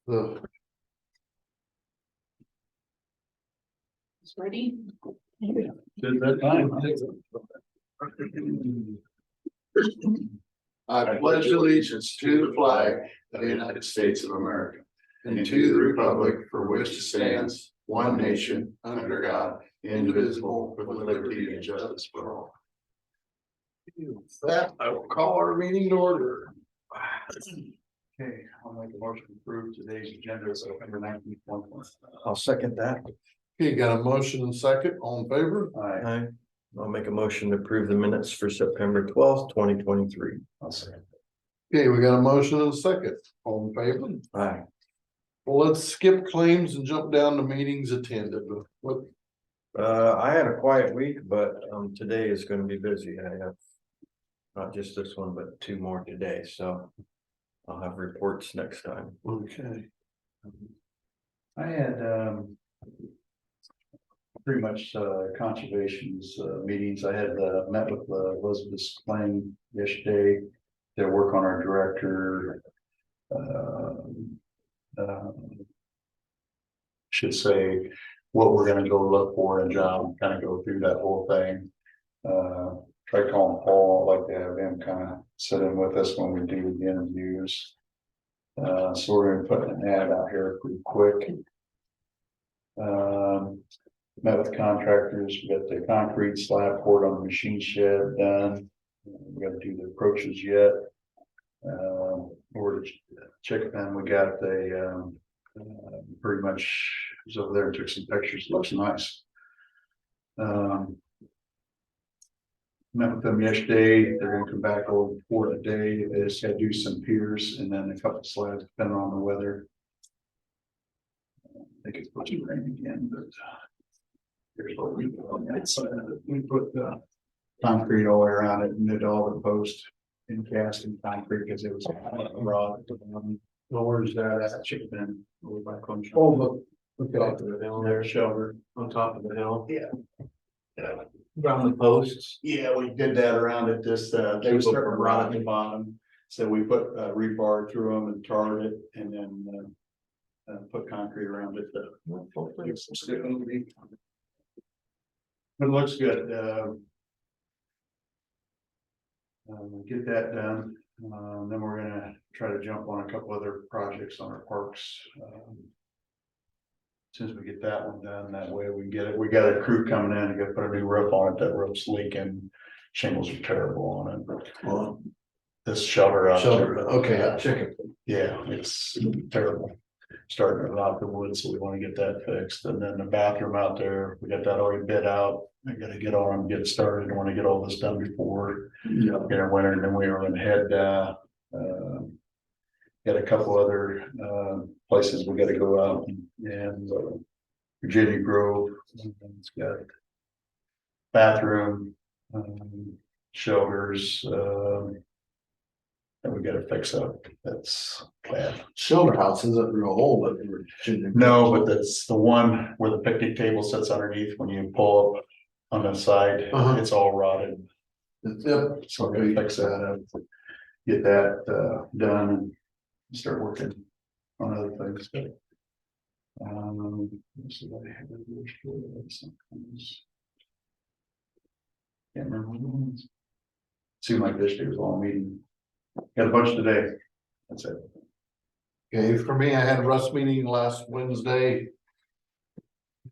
The It's ready. Did that time? I pledge allegiance to the flag of the United States of America and to the republic for which it stands, one nation, under God, indivisible, with liberty and justice for all. With that, I will call our meeting to order. Okay, I'll make a motion to approve today's agenda, September 19th. I'll second that. Okay, got a motion and second, all in favor? Aye. I'll make a motion to approve the minutes for September 12th, 2023. I'll second. Okay, we got a motion and a second, all in favor? Aye. Well, let's skip claims and jump down to meetings attended. What, I had a quiet week, but today is gonna be busy. I have not just this one, but two more today, so I'll have reports next time. okay, I had pretty much conservation's meetings. I had met with Elizabeth Klein yesterday. Their work on our director. Should say what we're gonna go look for and John kind of go through that whole thing. Try calling Paul, I'd like to have him kind of sit in with us when we do the interviews. So we're gonna put an ad out here pretty quick. Met with contractors, we got the concrete slab poured on the machine shed done. We gotta do the approaches yet. We're checking them, we got the pretty much was over there and took some pictures, looks nice. Met with them yesterday, they're gonna come back over for today, they just gotta do some piers and then a couple slabs depending on the weather. I think it's supposed to rain again, but here's what we put on that side. We put concrete all the way around it and did all the posts in casting concrete because it was raw at the bottom. Well, where's that? That should have been over by Clemson. oh, look Top at of the hill there, shelter on top of the hill. Yeah. Yeah. Around the posts. Yeah, we did that around it, just, they were starting to rot at the bottom. So we put rebar through them and tarred it and then put concrete around it. It looks good. Get that done. Then we're gonna try to jump on a couple other projects on our parks. As soon as we get that one done, that way we get it. We got a crew coming in to go put a new roof on it. That roof's leaking. Shingles are terrible on it. Well, This shelter out shelter, there. okay, I'll check it. Yeah, it's terrible. Starting to rot the wood, so we want to get that fixed. And then the bathroom out there, we got that already bid out. I gotta get on and get started. I want to get all this done before winter, and then we were gonna head got a couple other places we gotta go out and Virginia Grove. It's got bathroom, shelters, that we gotta fix up. That's bad. Shelter house isn't real old, but No, but that's the one where the picnic table sits underneath when you pull up on the side, it's all rotted. Yep. So we're gonna fix that up, get that done and start working on other things. Let's see what I have in here. Can't remember what it was. Seemed like this day was a long meeting. Got a bunch today. That's it. Okay, for me, I had Russ meeting last Wednesday.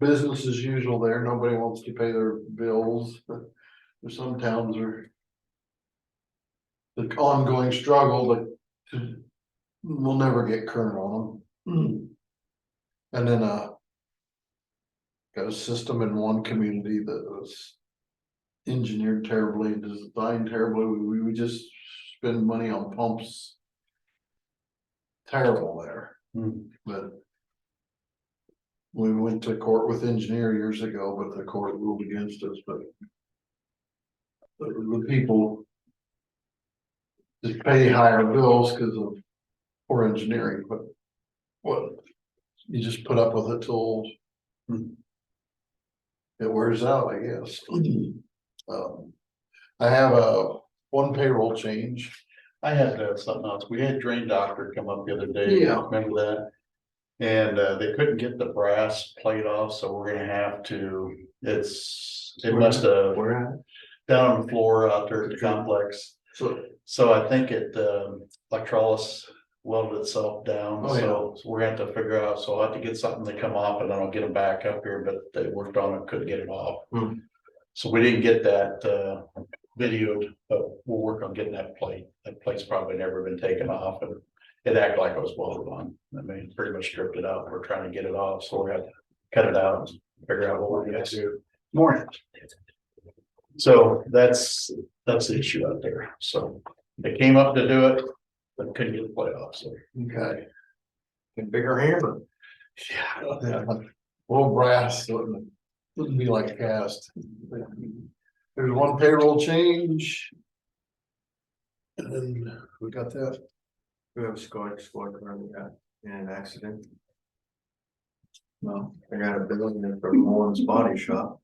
Business as usual there, nobody wants to pay their bills, but there's some towns are. The ongoing struggle, but we'll never get current on them. And then got a system in one community that was engineered terribly, designed terribly, we just spend money on pumps. Terrible there, but we went to court with engineer years ago, but the court ruled against us, but the people just pay higher bills because of poor engineering, but what, you just put up with it till it wears out, I guess. I have one payroll change. I had something else. We had drain doctor come up the other day. Yeah. Remember that? And they couldn't get the brass plate off, so we're gonna have to, it must have Where at? down on the floor out there at the complex. So, I think it, electrolysis welded itself down, Oh, yeah. so we're gonna have to figure out, so I'll have to get something to come off and then I'll get them back up here, but they worked on it, couldn't get it off. Hmm. So we didn't get that, videoed, but we'll work on getting that plate. That plate's probably never been taken off and it acted like it was welded on. I mean, pretty much stripped it out. We're trying to get it off, so we're gonna cut it out and figure out what we're gonna do. Morning. So that's the issue out there. So they came up to do it, but couldn't get the plate off, so. okay. Bigger hammer. Yeah. Well, brass wouldn't be like cast. There's one payroll change. And then we got that. We have a squad around that in an accident. No. I got a billing from Owen's Body Shop.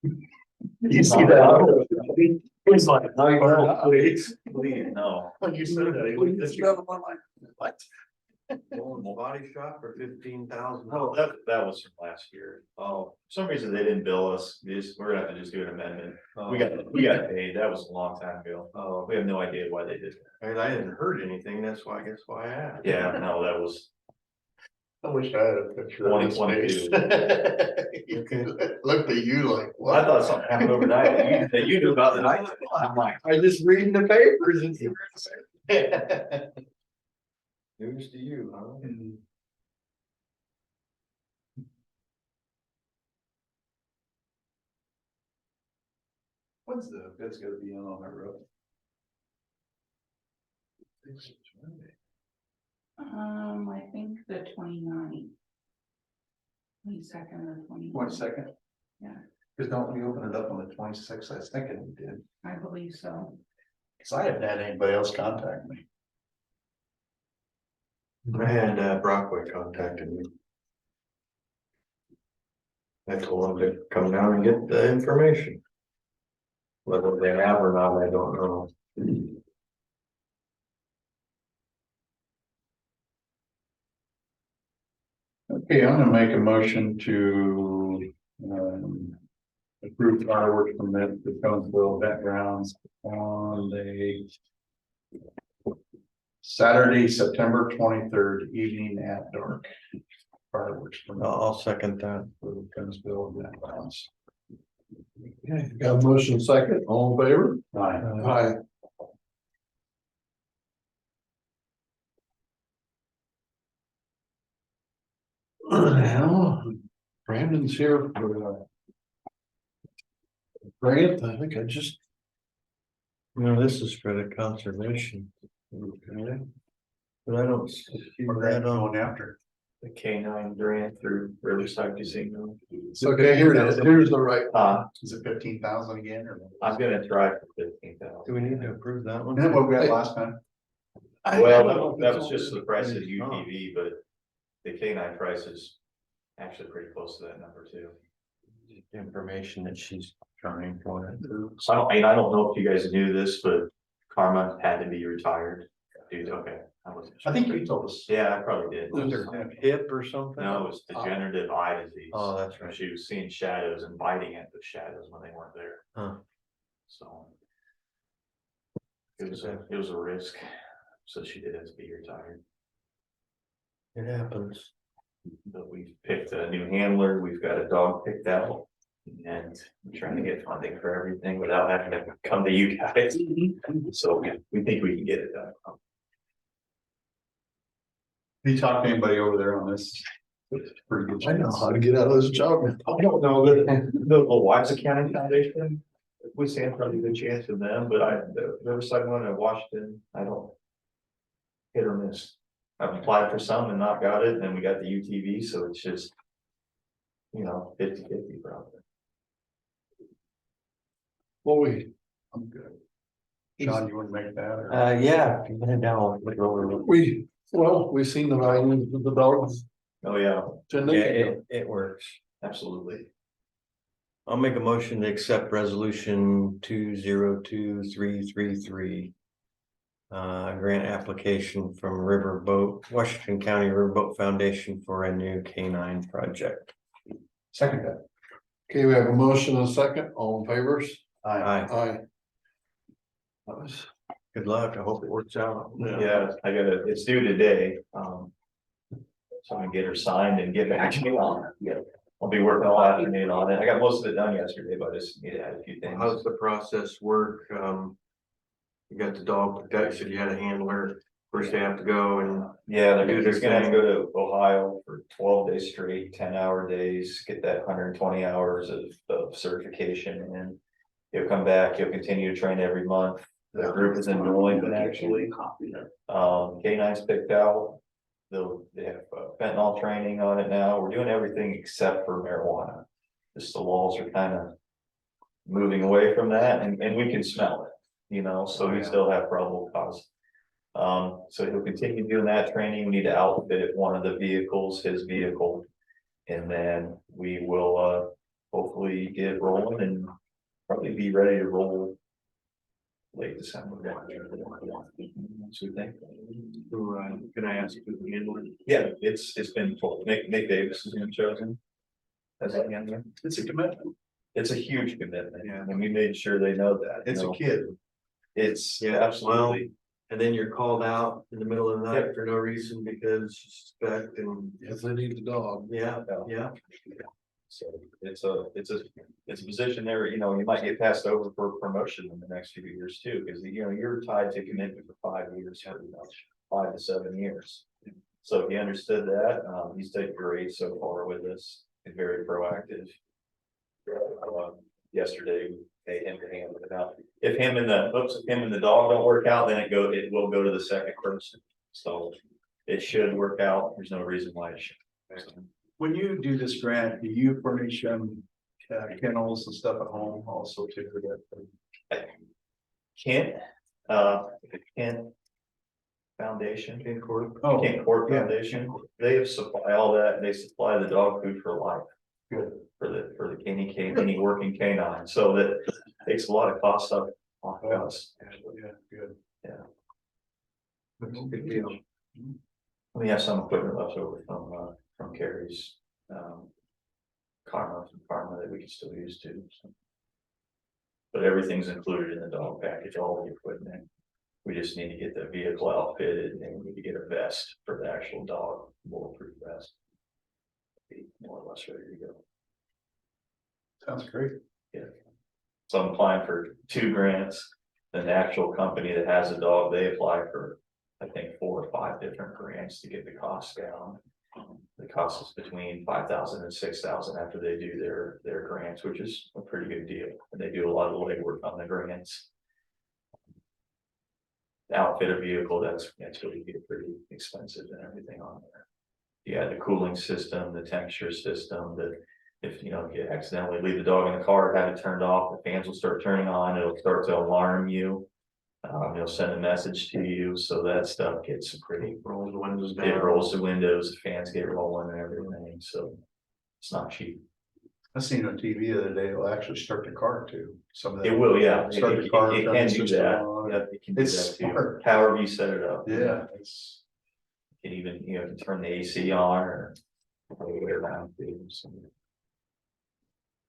You see that? He's like, no. please. Please, no. When you said that, he looked at you. What? Owen's Body Shop for $15,000. No, that was from last year. Oh, for some reason they didn't bill us. We're gonna have to just do an amendment. We got paid. That was a long time ago. Oh, We have no idea why they did that. and I hadn't heard anything, that's why, I guess why I asked. Yeah, no, that was I wish I had a picture of his 2022. face. Looked at you like, what? I thought something happened overnight that you knew about that. I'm like, I just reading the papers and see what it says. News to you, huh? when's the bid's gonna be on that road? I think the 29th. 22nd or 29th. 22nd? Yeah. Cause don't we open it up on the 26th? I was thinking we did. I believe so. Cause I haven't had anybody else contact me. I had Brockway contacted me. I told him to come down and get the information. Whether they have or not, I don't know. Okay, I'm gonna make a motion to, approve fireworks permit for Conesville backgrounds on the Saturday, September 23rd, evening at dark. Fireworks permit I'll second that. for Conesville backgrounds. Okay, got a motion second, all in favor? Aye. Aye. Now, Brandon's here for grant, I think I just. No, this is for the conservation. Okay. But I don't see that on. Going after. The K9 grant through Riverside Casino. Okay, here it is, here's the right. Is it 15,000 again or? I'm gonna try for 15,000. Do we need to approve that one? Isn't that what we got last time? Well, that was just the price of UTV, but the K9 price is actually pretty close to that number too. Information that she's trying for it. So I don't know if you guys knew this, but Karma had to be retired. Dude, okay. I think you told us. Yeah, I probably did. Was her hip or something? No, it was degenerative eye disease. Oh, that's right. She was seeing shadows and biting at the shadows when they weren't there. Huh. So. It was a risk. So she did have to be retired. It happens. But we picked a new handler. We've got a dog picked out. And we're trying to get funding for everything without having to come to you guys. So we think we can get it done. Have you talked to anybody over there on this? It's pretty good. I know how to get out of this job. I don't know the Louisa County Foundation. We stand probably a good chance for them, but the Riverside one in Washington, I don't. Hit or miss. I've applied for some and not got it, and then we got the UTV, so it's just. 50-50 probably. Well, I'm good. John, you want to make that? Or? Yeah, if you head down, look over. we've seen the value of the dogs. Oh, yeah, 10 Yeah, days ago. it works. absolutely. I'll make a motion to accept resolution 202333. Grant application from Riverboat, Washington County Riverboat Foundation for a new canine project. Second that. Okay, we have a motion and a second, all in favors? Aye. Aye. That was, Good luck, I hope it works out. Yeah, I gotta, it's due today, so I'm gonna get her signed and get back to me on it. Yeah. I'll be working all afternoon on it. I got most of it done yesterday, but I just need to add a few things. How's the process work? You got the dog protection, you had a handler, first they have to go and. Yeah, Do they're just their gonna have to thing. go to Ohio for 12 days straight, 10-hour days, get that 120 hours of certification, and he'll come back, he'll continue to train every month. The group is in Burlington, actually. K9's picked out. They have fentanyl training on it now. We're doing everything except for marijuana. Just the laws are kind of moving away from that, and we can smell it, you know, so we still have probable cause. So he'll continue doing that training. We need to outfit one of the vehicles, his vehicle. And then we will hopefully get rolling and probably be ready to roll late December. So we think. Can I ask you to handle it? Yeah, it's been told. Nick Davis has been chosen. As a handler. It's a commitment. It's a huge commitment. Yeah. And we made sure they know that. It's you a know. kid. It's Yeah, absolutely. And then you're called out in the middle of the night for no reason because you suspect and, if they need the dog. yeah. So it's a position there, you know, you might get passed over for promotion in the next few years too, because you know, you're tied to commitment for 5 years, pretty much, 5 to 7 years. So he understood that, he's taken great so far with us, and very proactive. Yesterday, we paid him to handle it out. If him and the dog don't work out, then it will go to the second person. So it should work out. There's no reason why it shouldn't. When you do this grant, do you furnish kennels and stuff at home also too for that? Kent Foundation. Can't court. Oh, Kent Court yeah. Foundation, they supply all that, they supply the dog food for life. Good. For the any working canine, so that takes a lot of cost off us. Yeah, good. That's a good deal. We have some equipment left over from Carrie's karma that we can still use too. So. But everything's included in the dog package, all the equipment. We just need to get the vehicle outfitted and we need to get a vest for the actual dog, bulletproof vest. Be more or less ready to go. Sounds great. So I'm applying for 2 grants. Then the actual company that has a dog, they apply for, I think, 4 or 5 different grants to get the cost down. The cost is between $5,000 and $6,000 after they do their grants, which is a pretty good deal. And they do a lot of the legwork on the grants. The outfit a vehicle, that's really get pretty expensive and everything on there. Yeah, the cooling system, the temperature system, that if you accidentally leave the dog in the car, have it turned off, the fans will start turning on, it'll start to alarm you. It'll send a message to you, so that stuff gets pretty. Rolls the windows It down. rolls the windows, the fans get rolling and everything, so it's not cheap. I seen on TV the other day, it'll actually start the car too. Some of that. It will, yeah. Start the car. It turn can the do system that. on. Yeah, it can do It's that too. smart. However you set it up. Yeah, it's. You can even, you can turn the AC on or whatever around.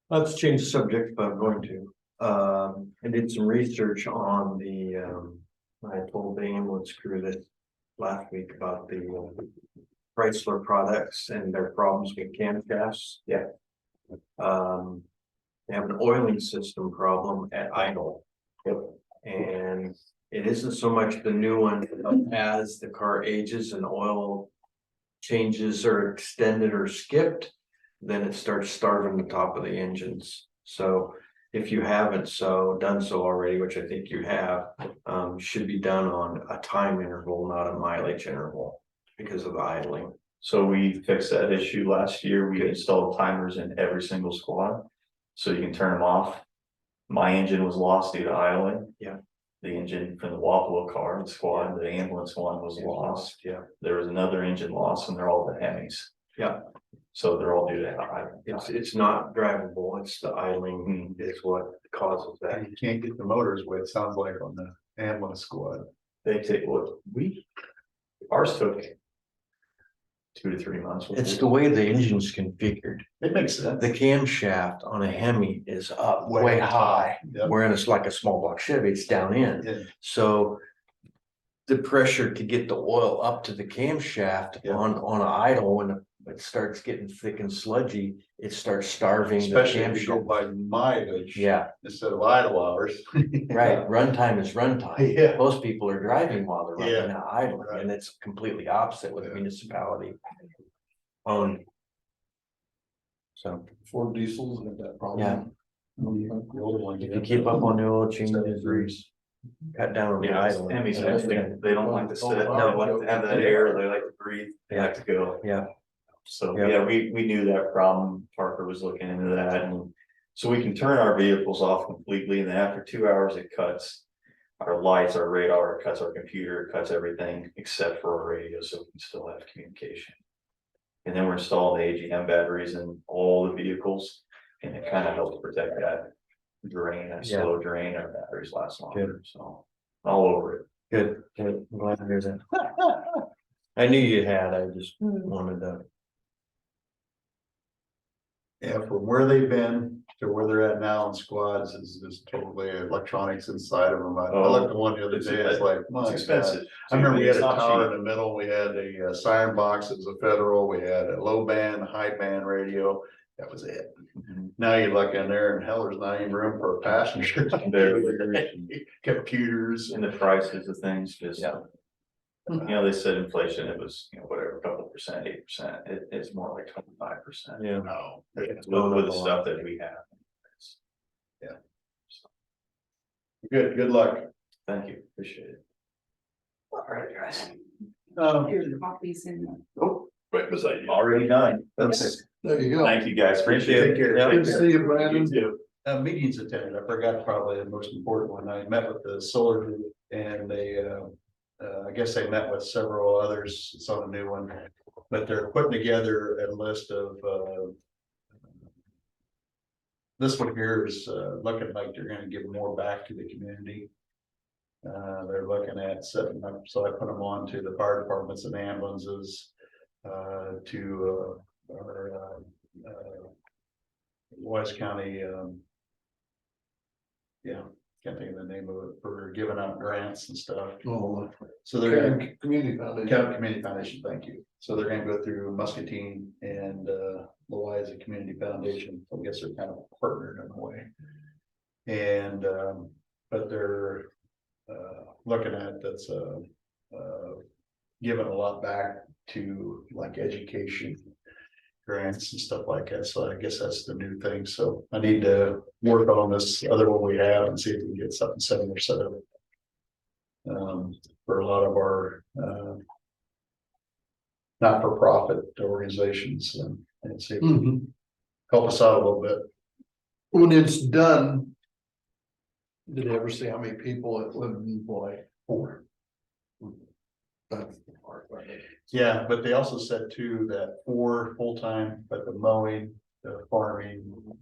Let's change the subject, but I'm going to. I did some research on I told the ambulance crew that last week about the Chrysler products and their problems with camshafts. Yeah. They have an oiling system problem at idle. Yep. And it isn't so much the new one as the car ages and oil changes are extended or skipped, then it starts starving the top of the engines. So if you haven't done so already, which I think you have, should be done on a time interval, not a mileage interval, because of the idling. So we fixed that issue last year. We installed timers in every single squad. So you can turn them off. My engine was lost due to idling. Yeah. The engine from the Wapello car, the squad, the ambulance one was lost. Yeah. There was another engine lost and they're all the Hemis. Yeah. So they're all due to idling. It's not drivable, it's the idling is what causes that. You can't get the motors wet, it sounds like on the ambulance squad. they take what ours took 2 to 3 months. It's the way the engine's configured. It makes sense. The camshaft on a Hemi is up way high, Yep. whereas like a small block Chevy, it's down in. Yeah. So the pressure to get the oil up to the camshaft Yeah. on an idle, when it starts getting thick and sludgy, it starts starving the Especially if you go camshaft. by mileage. Yeah, Instead of idle hours. right. Runtime is runtime. Yeah. Most people are driving while they're running, Yeah. not idling, Right. and it's completely opposite with Yeah. municipality owned. So Ford diesels have that problem. Yeah. The older one, if you keep up on the oil changes, degrees. cut down on the Yeah, idle. Hemis, they don't like to sit, they No. like to have that air, they like to breathe, they like to go. Yeah. So, Yeah. yeah, we knew that problem, Parker was looking into that, and so we can turn our vehicles off completely, and then after 2 hours it cuts. Our lights, our radar, it cuts our computer, it cuts everything except for our radio, so we can still have communication. And then we're installing the AGM batteries in all the vehicles, and it kind of helps protect that drain, that Yeah. slow drain, our batteries last longer, so all over it. Good, good. I'm glad to hear that. I knew you had, I just wanted to. Yeah, from where they've been to where they're at now in squads is totally electronics inside of them. I looked at one the other day, it's like, my It's God. expensive. I remember we had a It's not tower cheap. in the middle, we had a siren box, it was a Federal, we had a low band, high band radio, that was it. Mhm. Now you look in there and hell, there's not even room for a passenger. Computers. And the prices of things just. Yeah. You know, they said inflation, it was, whatever, a couple percent, 8%, it's more like 25%. Yeah. No. With the stuff that we have. Good luck. Thank you, appreciate it. All right, guys. Here's the copies in the. Oh, right beside you. Already done. That's There you go. Thank you, guys, appreciate Take care. it. Good to see you, Brandon. You too. Meetings attended, I forgot probably the most important one, I met with the solar group and they, I guess they met with several others, it's on a new one. But they're putting together a list of, this one here is, looking like they're gonna give more back to the community. They're looking at setting up, so I put them on to the fire departments and ambulances, to, our, Wise County, yeah, can't think of the name of it, for giving out grants and stuff. Oh, So they're gonna, Community Foundation. County Community Foundation, thank you. So they're gonna go through Muscatine and Louisa Community Foundation. I guess they're kind of partnered in a way. And but they're looking at that's giving a lot back to like education grants and stuff like that. So I guess that's the new thing. So I need to work on this other one we have and see if we can get something similar set up. For a lot of our not-for-profit organizations and see if we can Mhm. help us out a little bit. When it's done. Did you ever see how many people it would employ? 4. That's the part, right? Yeah, but they also said too that 4 full-time, but the mowing, the farming,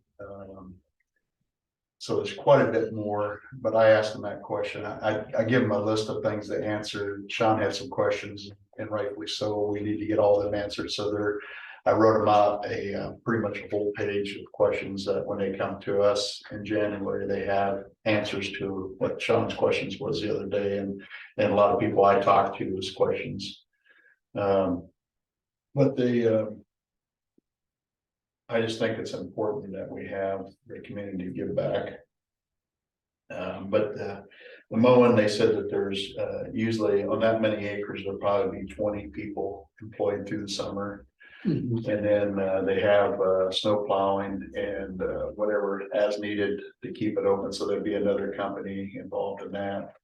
so there's quite a bit more, but I asked them that question. I give them a list of things to answer. Sean had some questions and rightfully so. We need to get all of them answered. So I wrote them out pretty much a whole page of questions that when they come to us in January, they have answers to what Sean's questions was the other day. And a lot of people I talked to was questions. But I just think it's important that we have the community give back. But the mowing, they said that there's usually on that many acres, there'll probably be 20 people employed through the summer. Mhm. And then they have snow plowing and whatever as needed to keep it open. So there'd be another company involved in that.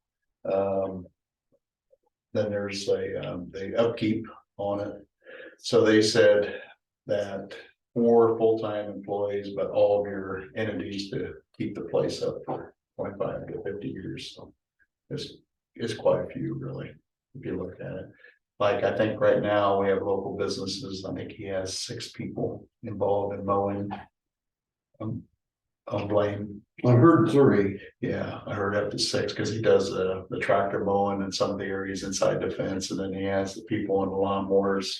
Then there's the upkeep on it. So they said that 4 full-time employees, but all of your entities to keep the place up for 25 to 50 years. So it's quite a few really, if you look at it. Like I think right now we have local businesses. I think he has 6 people involved in mowing. I'll blame. I heard 3. Yeah, I heard up to 6 because he does the tractor mowing and some of the areas inside the fence, and then he has the people on the lawnmowers.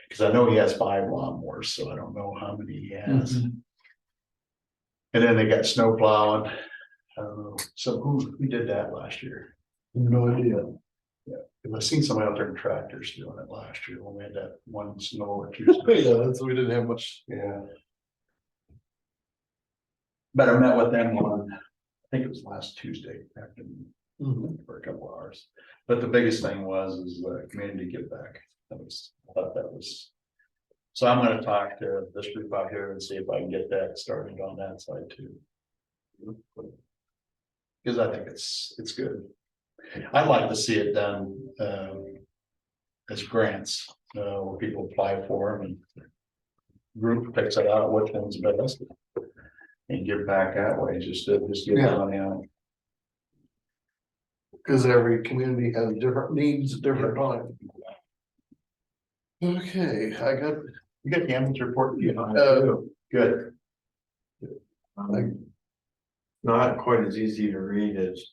Cause I know he has 5 lawnmowers, so I don't know how many he has. And then they got snow plowing. So who did that last year? No idea. Cause I seen somebody out there in tractors doing it last year when we had that one snow or 2. Yeah, that's, we didn't have much. Yeah. But I met with them on, I think it was last Tuesday afternoon for a couple hours. But the biggest thing is community give back. I thought that was. So I'm gonna talk to this group out here and see if I can get that started on that side too. Cause I think it's good. I'd like to see it done, as grants, where people apply for them and. Group picks it out, which one's best. And give back that way, just give Yeah. money out. Cause every community has different needs at different times. Okay, You got the ambulance report? Good. Not quite as easy to read as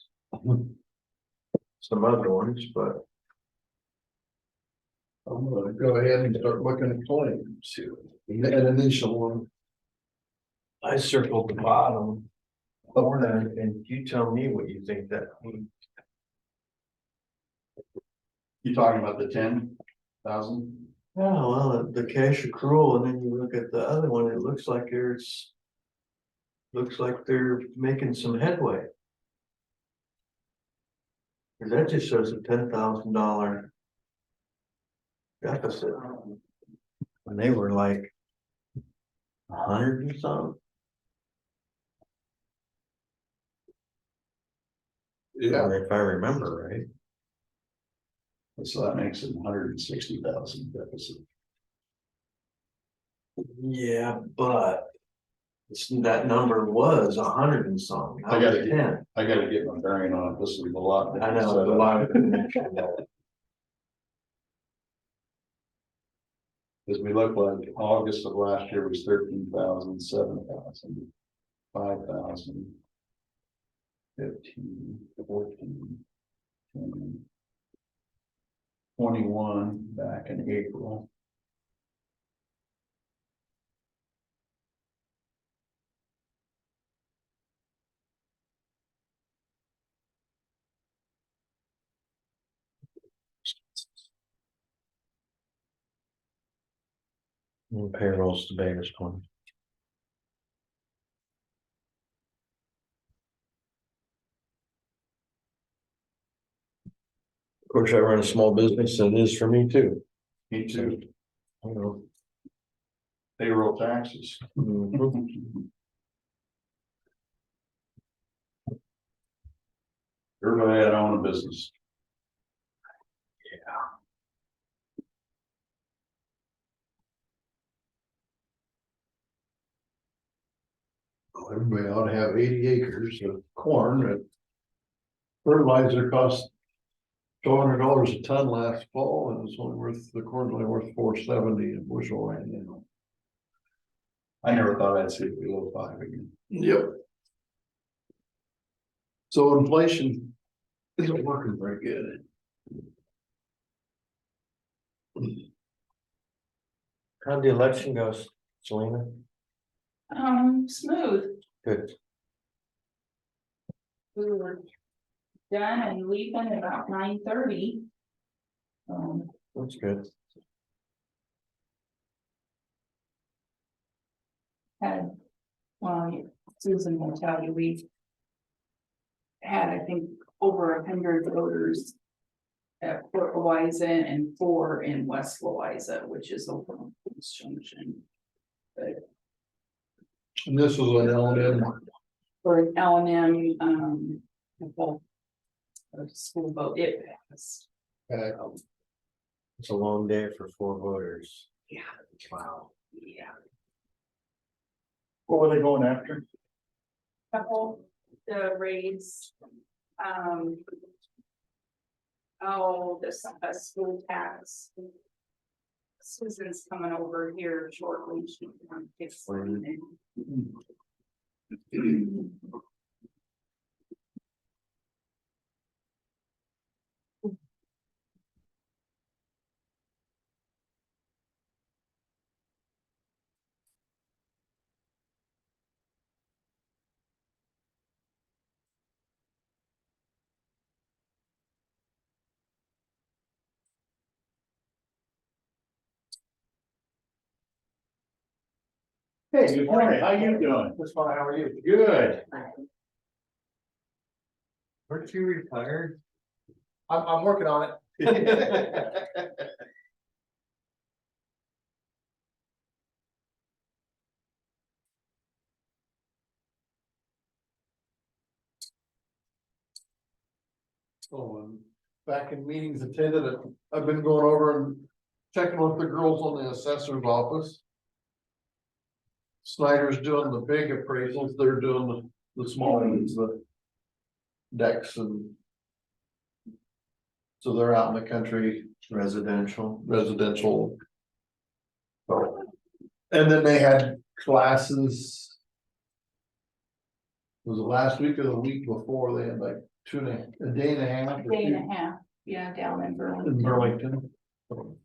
some other ones, but I'm gonna go ahead and start looking at claims. An initial one. I circled the bottom. And you tell me what you think that means. You talking about the 10,000? Oh, well, the cash accrual, and then you look at the other one, it looks like they're making some headway. Cause that just shows a $10,000 deficit. When they were like 100 and something. Yeah, If I remember right. So that makes it 160,000 deficit. Yeah, but that number was 100 and something. I gotta was get- 10. I gotta get my bearing on it, this is a lot. I know, a lot of connection. As we look like August of last year was 13,000, 7,000, 5,000. 15, 14, 20, 21 back in April. And payroll's the biggest one. Of course, I run a small business and it is for me too. Me too. I know. Payroll taxes. Everybody had own a business. well, everybody ought to have 80 acres of corn. That fertilizer cost $200 a ton last fall, and it's only worth, the corn's only worth $4.70 a bushel right now. I never thought I'd see it below 5 again. Yep. So inflation isn't working very good. How'd the election go, Selena? Smooth. Good. We were done and leaving about 9:30. That's good. Had, well, Susan will tell you, we had, I think, over 100 voters at Fort Louisa and 4 in West Louisa, which is over on Police Junction. But And this was an L&M. for an L&M, a school vote, it passed. It's a long day for 4 voters. Yeah. Wow. Yeah. What were they going after? Couple, the raids, a school tax. Susan's coming over here shortly, she can explain it. Hey, good morning. How you doing? That's fine, how are you? Good. Weren't you retired? I'm working on it. So, back in meetings attended, I've been going over and checking with the girls on the assessor's office. Snyder's doing the big appraisals, they're doing the small ones, the decks and. So they're out in the country, Residential. residential. And then they had classes. Was it last week or the week before, they had like a day and a half. or Day two and a half, yeah, down in In Burlington. Burlington.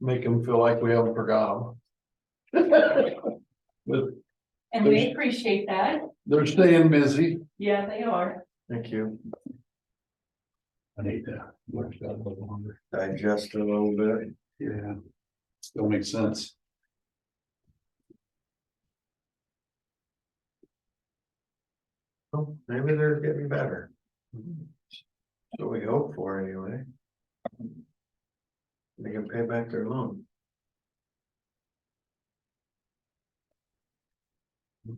Make them feel like we haven't forgot them. But And they appreciate that. they're staying busy. Yeah, they are. Thank you. I need to work that a little longer. Digest a little bit. Yeah. Still makes sense. Well, maybe they're getting better. So we hope for anyway. They can pay back their loan.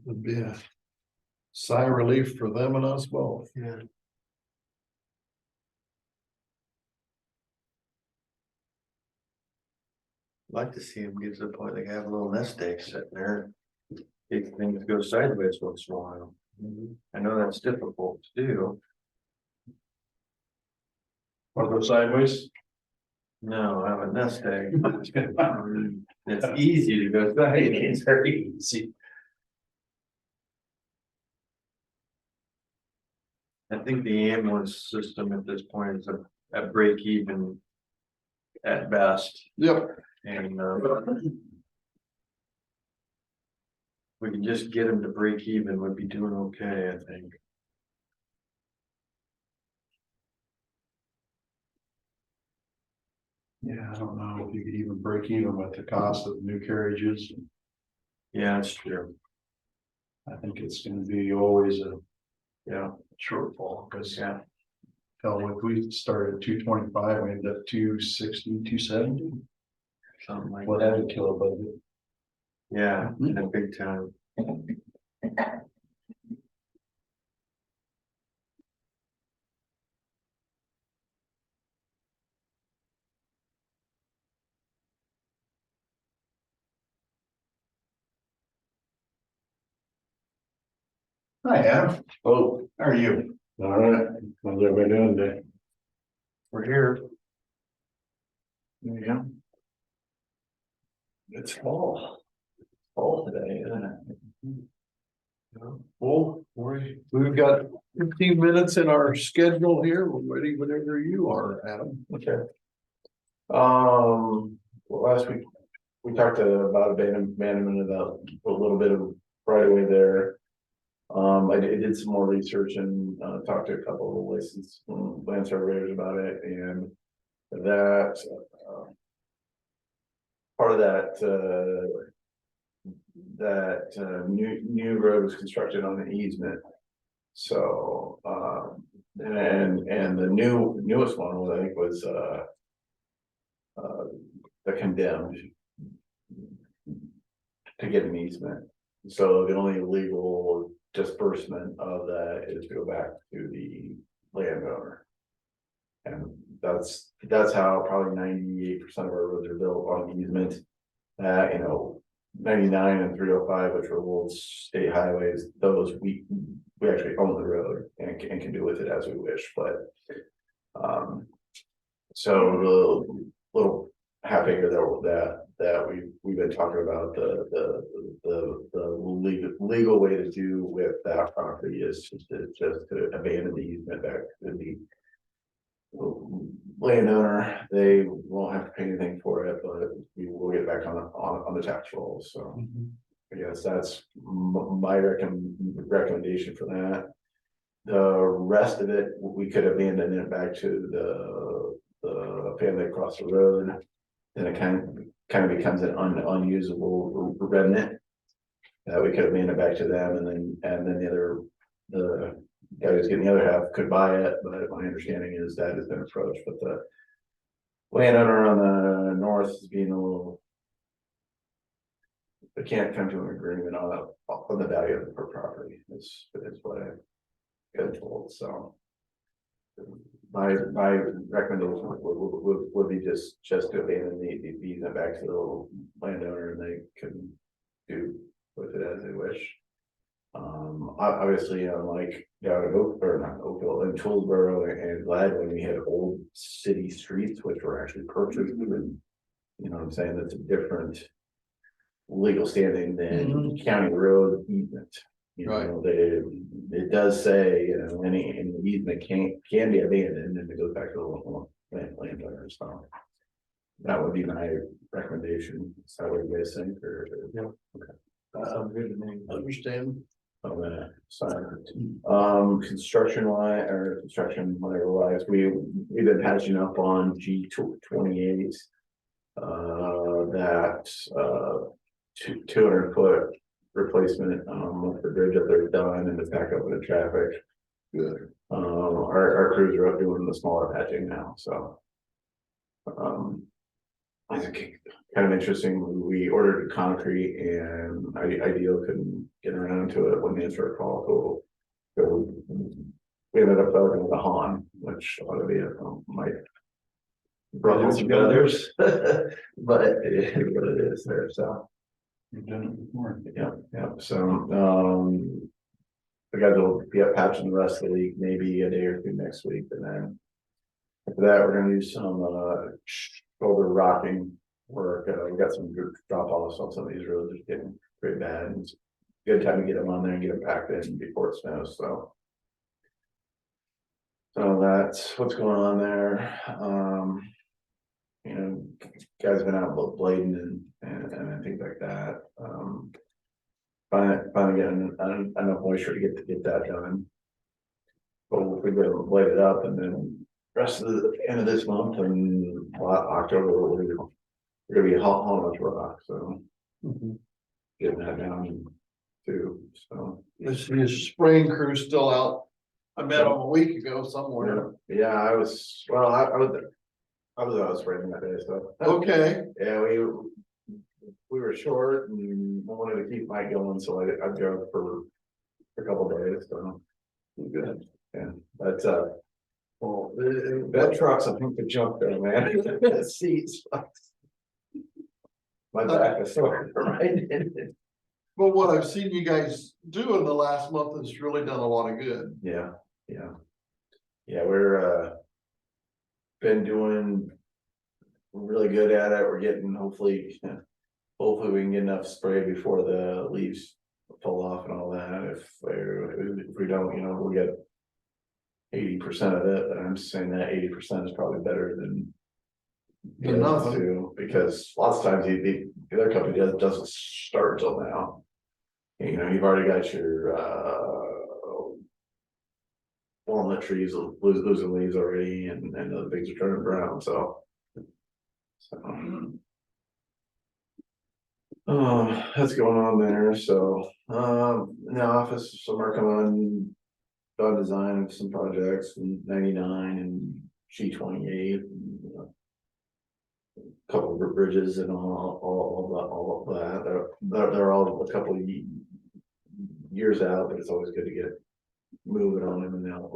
Would be a sigh of relief for them and us both. Yeah. Like to see them get to the point they have a little nest egg sitting there. If things go sideways once in a while. I know that's difficult to do. Or go sideways? No, I have a nest egg. It's easy to go sideways. It's very easy. I think the ambulance system at this point is at break even. At best, Yep, and we can just get them to break even, would be doing okay, I think. Yeah, I don't know if you could even break even with the cost of new carriages. Yeah, that's true. I think it's gonna be always a Yeah, shortfall, because yeah, hell, if we started at 225, we ended up 260, 270. something like Well, that. that would kill a budget. Yeah, in a big time. Hi, Adam. Oh, how are you? All right. How's everybody doing today? We're here. There you go. It's fall. Fall today, isn't it? well, we've got 15 minutes in our schedule here, we're ready whenever you are, Adam. Okay. Well, last week, we talked about abandonment, about a little bit of right away there. I did some more research and talked to a couple of licensed land surveyors about it, and that part of that new road was constructed on an easement. So and the newest one was, I think, was the condemned to get an easement. So the only legal disbursement of that is to go back to the landowner. And that's how probably 98% of our roads are built on easement. 99 and 305, which are old state highways, those we actually own the road and can do with it as we wish, but so the little half acre that that we've been talking about the legal way to do with that property is just to abandon the easement back to the landowner. They won't have to pay anything for it, but we will get back on the tax roll, so. I guess that's my recommendation for that. The rest of it, we could abandon it back to the family across the road. Then it kind of becomes an unusable remnant. That we could abandon it back to them, and then the guy who's getting the other half could buy it, but my understanding is that has been approached, but the landowner on the north is being a little. They can't come to an agreement on the value of the property, is what I've been told, so. My recommendation would be just to abandon the easement back to the landowner, and they can do with it as they wish. Obviously, like down in Oakville and Toolsboro and Gladwin, we had old city streets which were actually purchased, and you know what I'm saying, that's a different legal standing than county road easement. You know, it does say, you know, any easement can be abandoned, and it goes back to the landowner, so. That would be my recommendation. Is that what you guys think, or? Yeah. Okay. Good to me. Understand. Construction line or construction whatever wise, we've been patching up on G28. That 200-foot replacement with the bridge up there done, and it's back up in the traffic. Good. Our crews are up doing the smaller patching now, so. I think kind of interesting, we ordered concrete and Ideal couldn't get around to it when they answered a call, so we ended up talking with a Han, which ought to be might. Brothers and brothers, but it is what it is there, so. You've done it before. Yeah, so, the guys will be up patching the rest of the week, maybe a day or two next week, and then. After that, we're gonna do some, shoulder rocking work, we got some good drop offs on some of these roads, just getting pretty bad, and it's a good time to get them on there and get them packed in before it snows, so. So that's what's going on there, you know, guys been out blading and things like that, finally getting enough moisture to get that done. But if we get them bladed up, and then rest of the end of this month and October, we're gonna be hauling much rock, so. Getting that down too, so. Is his spraying crew still out? I met him a week ago somewhere. Yeah, I was out spraying that day, so. Okay, Yeah, we were short and I wanted to keep Mike going, so I'd go for a couple of days, so. good. Yeah, but, well, that truck's a hunk of junk there, man. The seats. My back is sore, right? But what I've seen you guys do in the last month has really done a lot of good. Yeah. We're been doing really good at it. We're getting hopefully we can get enough spray before the leaves fall off and all that. If we don't, you know, we'll get 80% of it. But I'm saying that 80% is probably better than Enough. too, because lots of times the other company doesn't start till now. You know, you've already got your walnut trees losing leaves already, and the things are turning brown, so. That's going on there, so, in the office, some working on design of some projects, and 99 and G28. Couple of bridges and all of that, they're all a couple of years out, but it's always good to get moving on them, and now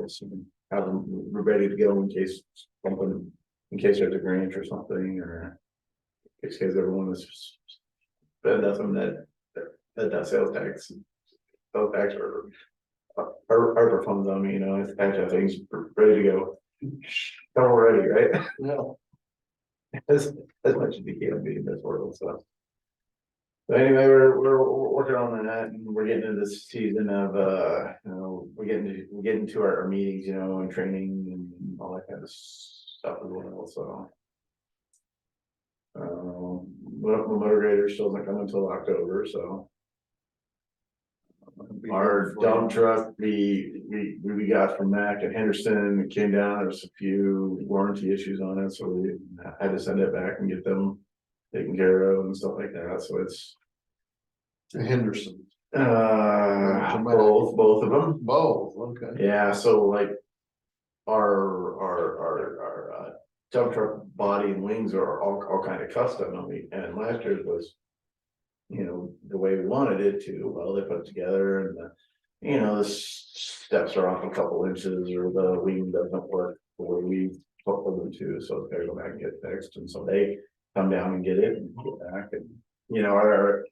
have them ready to go in case there's a grant or something, or in case everyone is spend nothing that sales tax or ARPA funds on me, you know, it's patch of things ready to go. Don't ready, right? No. as much as you can be in this world, so. But anyway, we're working on that, and we're getting into this season of, we're getting to our meetings, and training and all that kind of stuff as well, so. But the motor grader still doesn't come until October, so. Our dump truck, we got from Mac and Henderson, it came down, there was a few warranty issues on it, so we had to send it back and get them taken care of and stuff like that, so it's. Henderson, Both of them, both, okay. yeah, so like. Our dump truck body and wings are all kind of custom, and last year's was. The way we wanted it to, well, they put it together and the steps are off a couple inches or the wing doesn't work the way we put them to, so it's gotta go back and get fixed, and so they come down and get it and get back and, are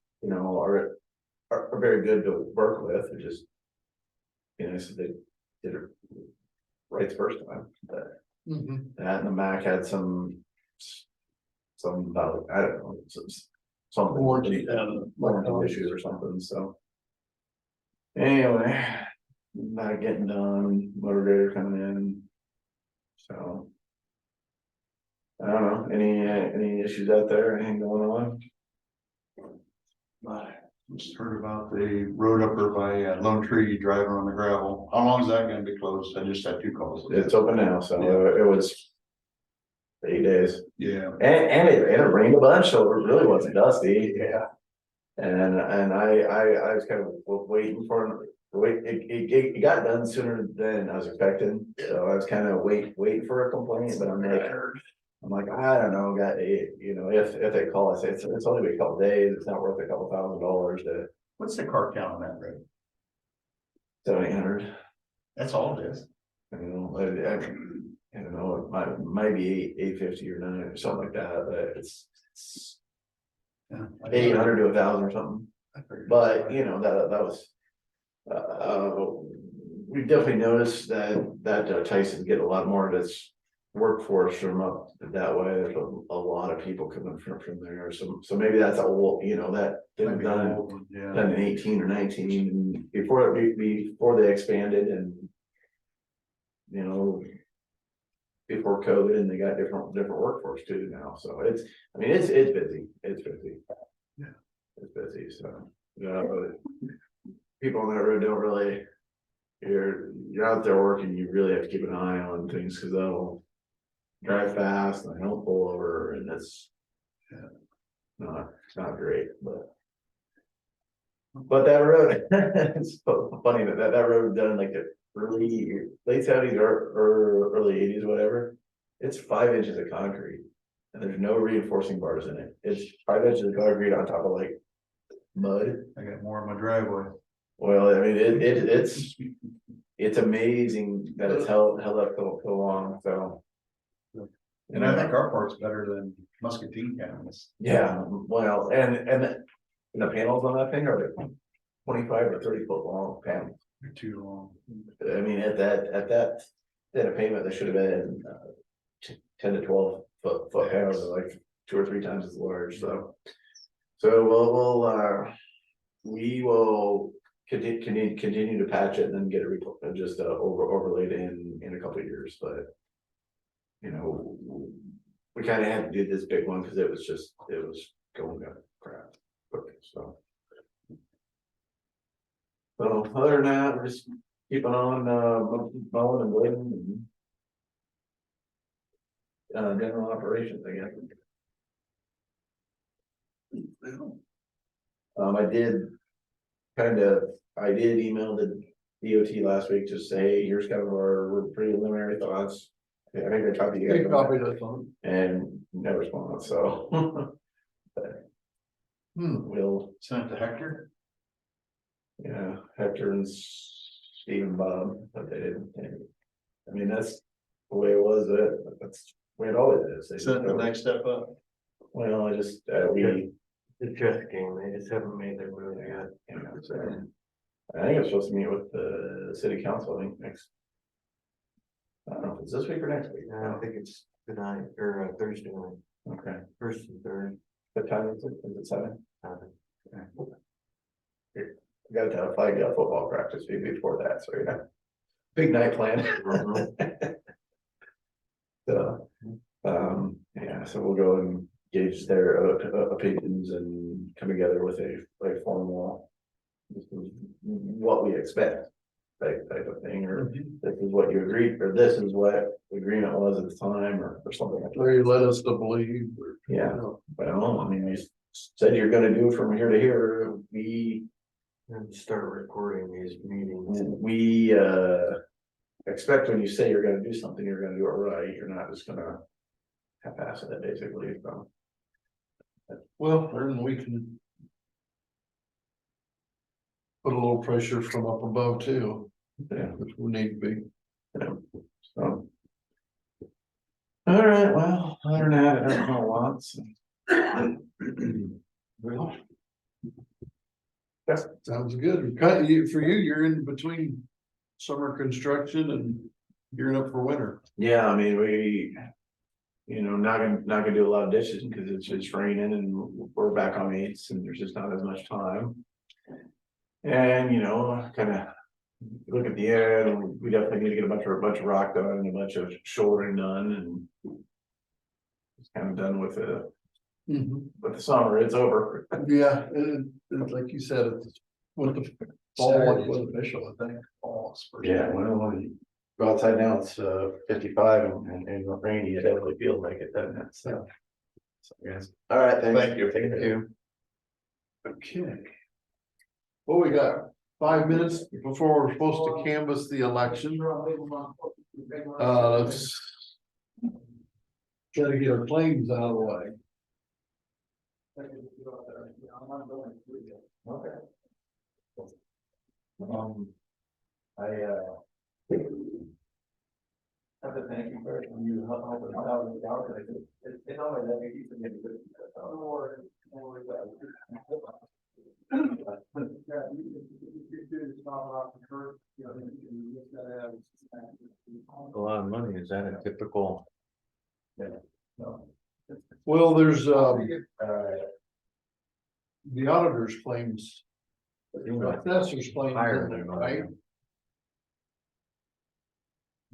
very good to work with, it just. So they did it right the first time, but Mhm. that and the Mac had some about, I don't know, something. Warranty, Warranty issues or something, so. Anyway, not getting done, motor grader coming in. So. I don't know, any issues out there, anything going on? I just heard about the road up there by Lone Tree driving on the gravel. How long is that gonna be closed? I just had 2 calls. It's open now, so it was. 8 days, Yeah. and it rained a bunch, so it really wasn't dusty. Yeah. And I was kind of waiting for it got done sooner than I was expecting, so I was kind of waiting for a complaint, but I'm like, I don't know, if they call, I say, it's only been a couple days, it's not worth a couple $1,000 to. What's the car count on that road? 700, That's all it is. I don't know, it might be 850 or 9 or something like that, but it's. Yeah. 800 to 1,000 or something. But that was. We definitely noticed that Tyson get a lot more of its workforce from up that way. There's a lot of people coming from there. So maybe that's a that they've done in 18 or 19 and before they expanded and. Before COVID, and they got different workforce too now. So it's busy. It's busy. Yeah. It's busy. So people on that road don't really. You're out there working. You really have to keep an eye on things because they'll drive fast and they don't pull over, and it's not great. But that road, it's so funny that road done like the late 70s or early 80s, whatever. It's 5 inches of concrete and there's no reinforcing bars in it. It's 5 inches of concrete on top of like mud. I got more in my driveway. Well, I mean, it's amazing that it's held up so long, so. And I think our part's better than Muscatine County's. Yeah, well, and the panels on that thing are like 25 or 30 foot long panels. They're too long. I mean, at that payment, they should have been 10 to 12 foot panels, like 2 or 3 times as large, so. So we will continue to patch it and then get it just overlaid in a couple of years, but. We kind of had to do this big one because it was going to crap quick, so. So other than that, we're just keeping on mowing and blading and general operations, I guess. I did email the DOT last week to say, here's kind of our preliminary thoughts. I think I tried to They get copied us on. and no response, so. We'll. Sent it to Hector. Yeah, Hector and Steve and Bob, but they didn't. I mean, that's the way it was, that's the way it always is. They Sent the just- next step up. Well, I just, It's just a game, they just haven't made their move yet. so. I think I'm supposed to meet with the city council, I think next. I don't know if it's this week or next week. I think it's tonight or Thursday night. Okay, First and third. what time is it? Is it 7? Seven. Okay. You gotta have flag football practice before that, so yeah. Big night plan. So, yeah, so we'll go and gauge their opinions and come together with a formal. This is what we expect, type of thing, or this is what you agreed, or this is what the agreement was at the time, or something like that. Or you let us to believe. Or, Yeah. Well, I mean, you said you're gonna do from here to here, And start recording these meetings. we expect when you say you're gonna do something, you're gonna do it right, you're not just gonna half-ass it, basically, so. well, then we can. Put a little pressure from up above too, Yeah. if we need to be. So. All right, well, other than that, I don't know lots. Well. That sounds good. Kind of, for you, you're in between summer construction and gearing up for winter. Yeah, I mean, we. Not gonna do a lot of dishes because it's just raining and we're back on 8s and there's just not as much time. And kind of look at the end, and we definitely need to get a bunch of rock done and a bunch of shouldering done and. It's kind of done with the summer, it's over. Yeah, and like you said, it's with the fall, it was official, I think. Fall is first. Yeah, well, when you go outside now, it's 55 and rainy, it definitely feels like it, doesn't it? So yes. All right, thanks. Thank you. Thank you. Okay. Well, we got 5 minutes before we're supposed to canvass the election. Let's. Try to get our claims out of the way. Okay. I have to thank you for you helping out with the hour, it's only that you can get good. A lot of money, is that a typical? No. Well, there's the auditor's claims. Assessor's claims, Higher in there, than right? normal.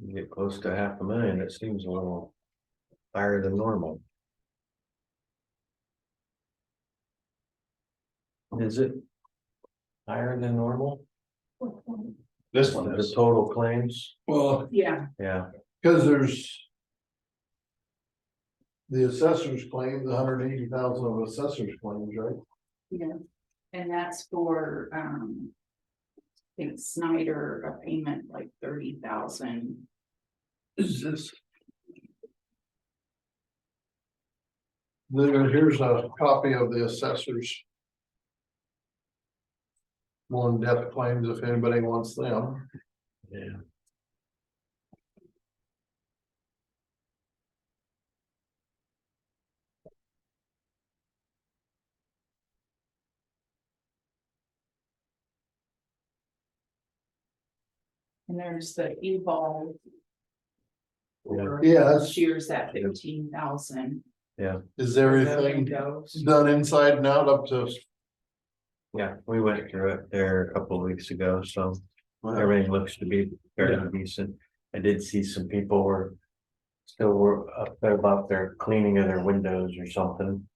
You get close to 500,000, it seems a little higher than normal. Is it higher than normal? This one The is. total claims? Well, Yeah, Yeah, because there's. The assessor's claim, the 180,000 of assessor's claims, right? yeah, and that's for, I think Snyder, a payment like 30,000. Is this? Here's a copy of the assessor's. More in-depth claims if anybody wants them. yeah. And there's the Evolve. Yeah, that's, Shears at 15,000. is everything done inside and out up to? Yeah, we went through it there a couple of weeks ago, so everything looks to be fairly decent. I did see some people were still up there about their cleaning of their windows or something.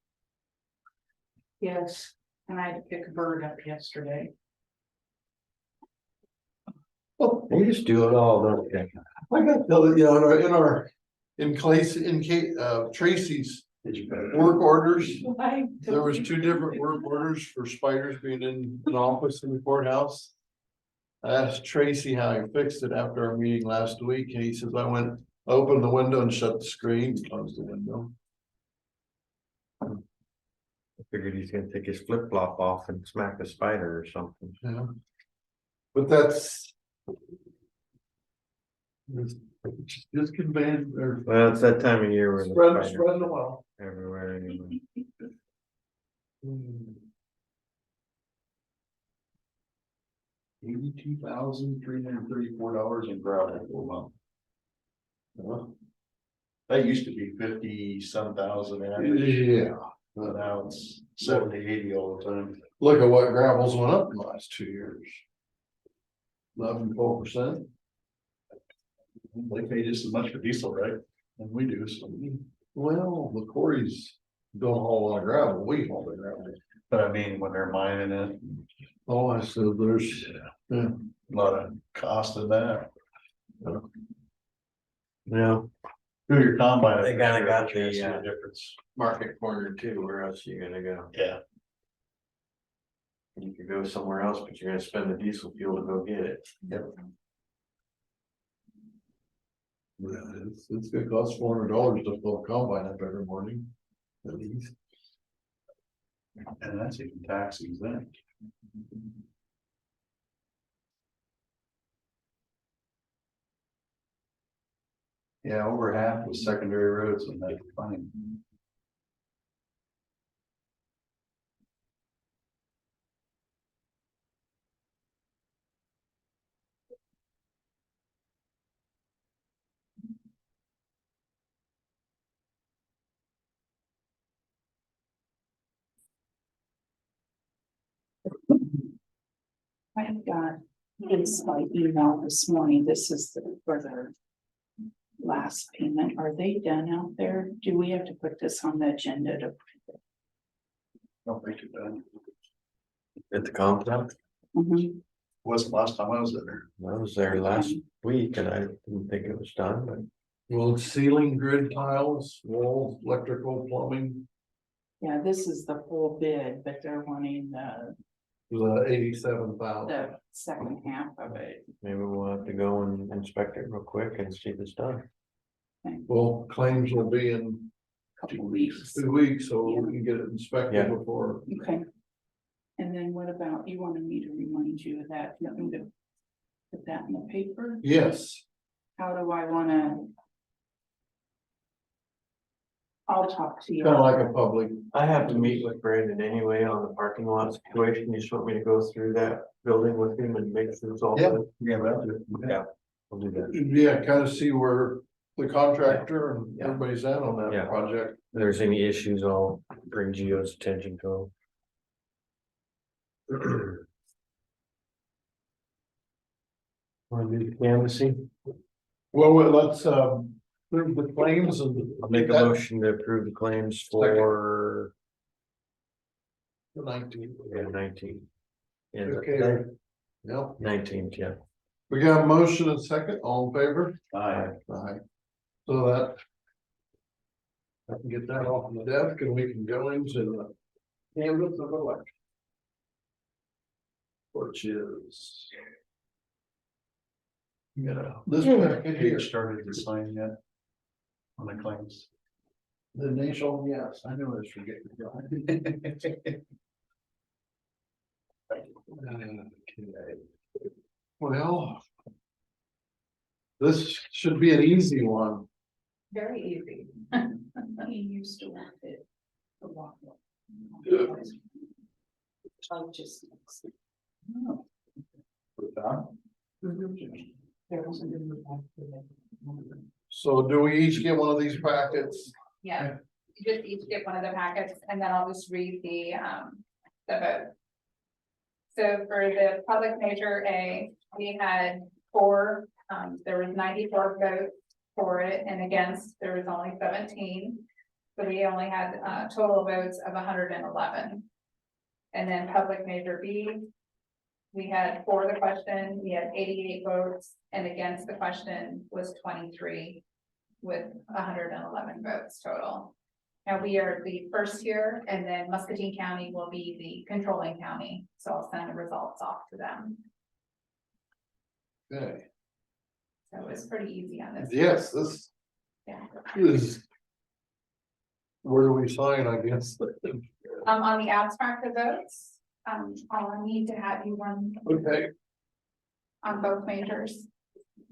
Yes, and I had to pick a bird up yesterday. We just do it all, don't we? I got the, you know, Tracy's work orders, there was 2 different work orders for spiders being in an office in the courthouse. I asked Tracy how he fixed it after our meeting last week, and he says, I went, opened the window and shut the screen, closed the window. I figured he's gonna take his flip flop off and smack the spider or something. Yeah. But that's. Just conveying or. Well, it's that time of year where the spiders Spread the well. everywhere anyway. 82,334 in gravel for a month. That used to be 50-some thousand average, Yeah, but now it's 70-80 all the time. look at what gravels went up in the last 2 years. 11-12%. They pay just as much for diesel, right? And we do, so. Well, the quarries don't haul a lot of gravel, we haul the gravel. But I mean, when they're mining it, Oh, I said there's, yeah, a lot of cost in that. Yeah, Do your combine. They kinda sure, got but you the, see difference. market corner too, where else you gonna go? Yeah, You could go somewhere else, but you're gonna spend the diesel fuel to go get it. it's gonna cost $400 to fill a combine up every morning. At least. and that's even tax exempt. Yeah, over half was secondary roads and that's fine. I got this by email this morning. This is for the last payment. Are they done out there? Do we have to put this on the agenda to? Don't think it done. At the complex, Mhm. Wasn't last time I was there. I was there last week and I didn't think it was done, but. Well, it's ceiling, grid tiles, walls, electrical, plumbing, Yeah, this is the full bid, but they're wanting the 87,000. second half of it. Maybe we'll have to go and inspect it real quick and see if it's done. Well, claims will be in Couple weeks. 2 weeks, so we can get it inspected Yeah. before. Okay. And then what about, you wanted me to remind you of that, you want me to put that in the paper? Yes, How do I wanna? I'll talk to you. kind of like a public, I have to meet with Brandon anyway on the parking lot situation. You just want me to go through that building with him and make sure it's all Yeah. good? Yeah, Yeah, we'll do that. yeah, kind of see where the contractor and Yeah. everybody's at on that Yeah. project. If there's any issues, I'll bring Gio's attention to him. Want to do canvassing? Well, let's, prove the claims and. I'll make a motion to approve the claims for 19. 19. Okay. Yep, 19th, yeah. we got a motion and second, all in favor? Aye. Aye. So that. I can get that off the desk and we can go into the canvas of election. Which is. Yeah, this packet here, Page started to sign yet? On the claims. the initial, yes, I knew I was forgetting. Okay. Well. This should be an easy one. Very easy. He used to want it. A lot more. I'll just. There wasn't any back to that. So do we each get one of these packets? Yeah, you just each get one of the packets and then I'll just read the vote. So for the public measure A, we had four, there was 94 votes for it and against, there was only 17. So we only had total votes of 111. And then public measure B, we had for the question, we had 88 votes and against the question was 23 with 111 votes total. Now we are the first here and then Muscatine County will be the controlling county. So I'll send the results off to them. Okay, So it's pretty easy on this. yes, this Yeah. is. Where do we sign, I guess? On the abstract of votes, I'll need to have you run Okay. on both majors,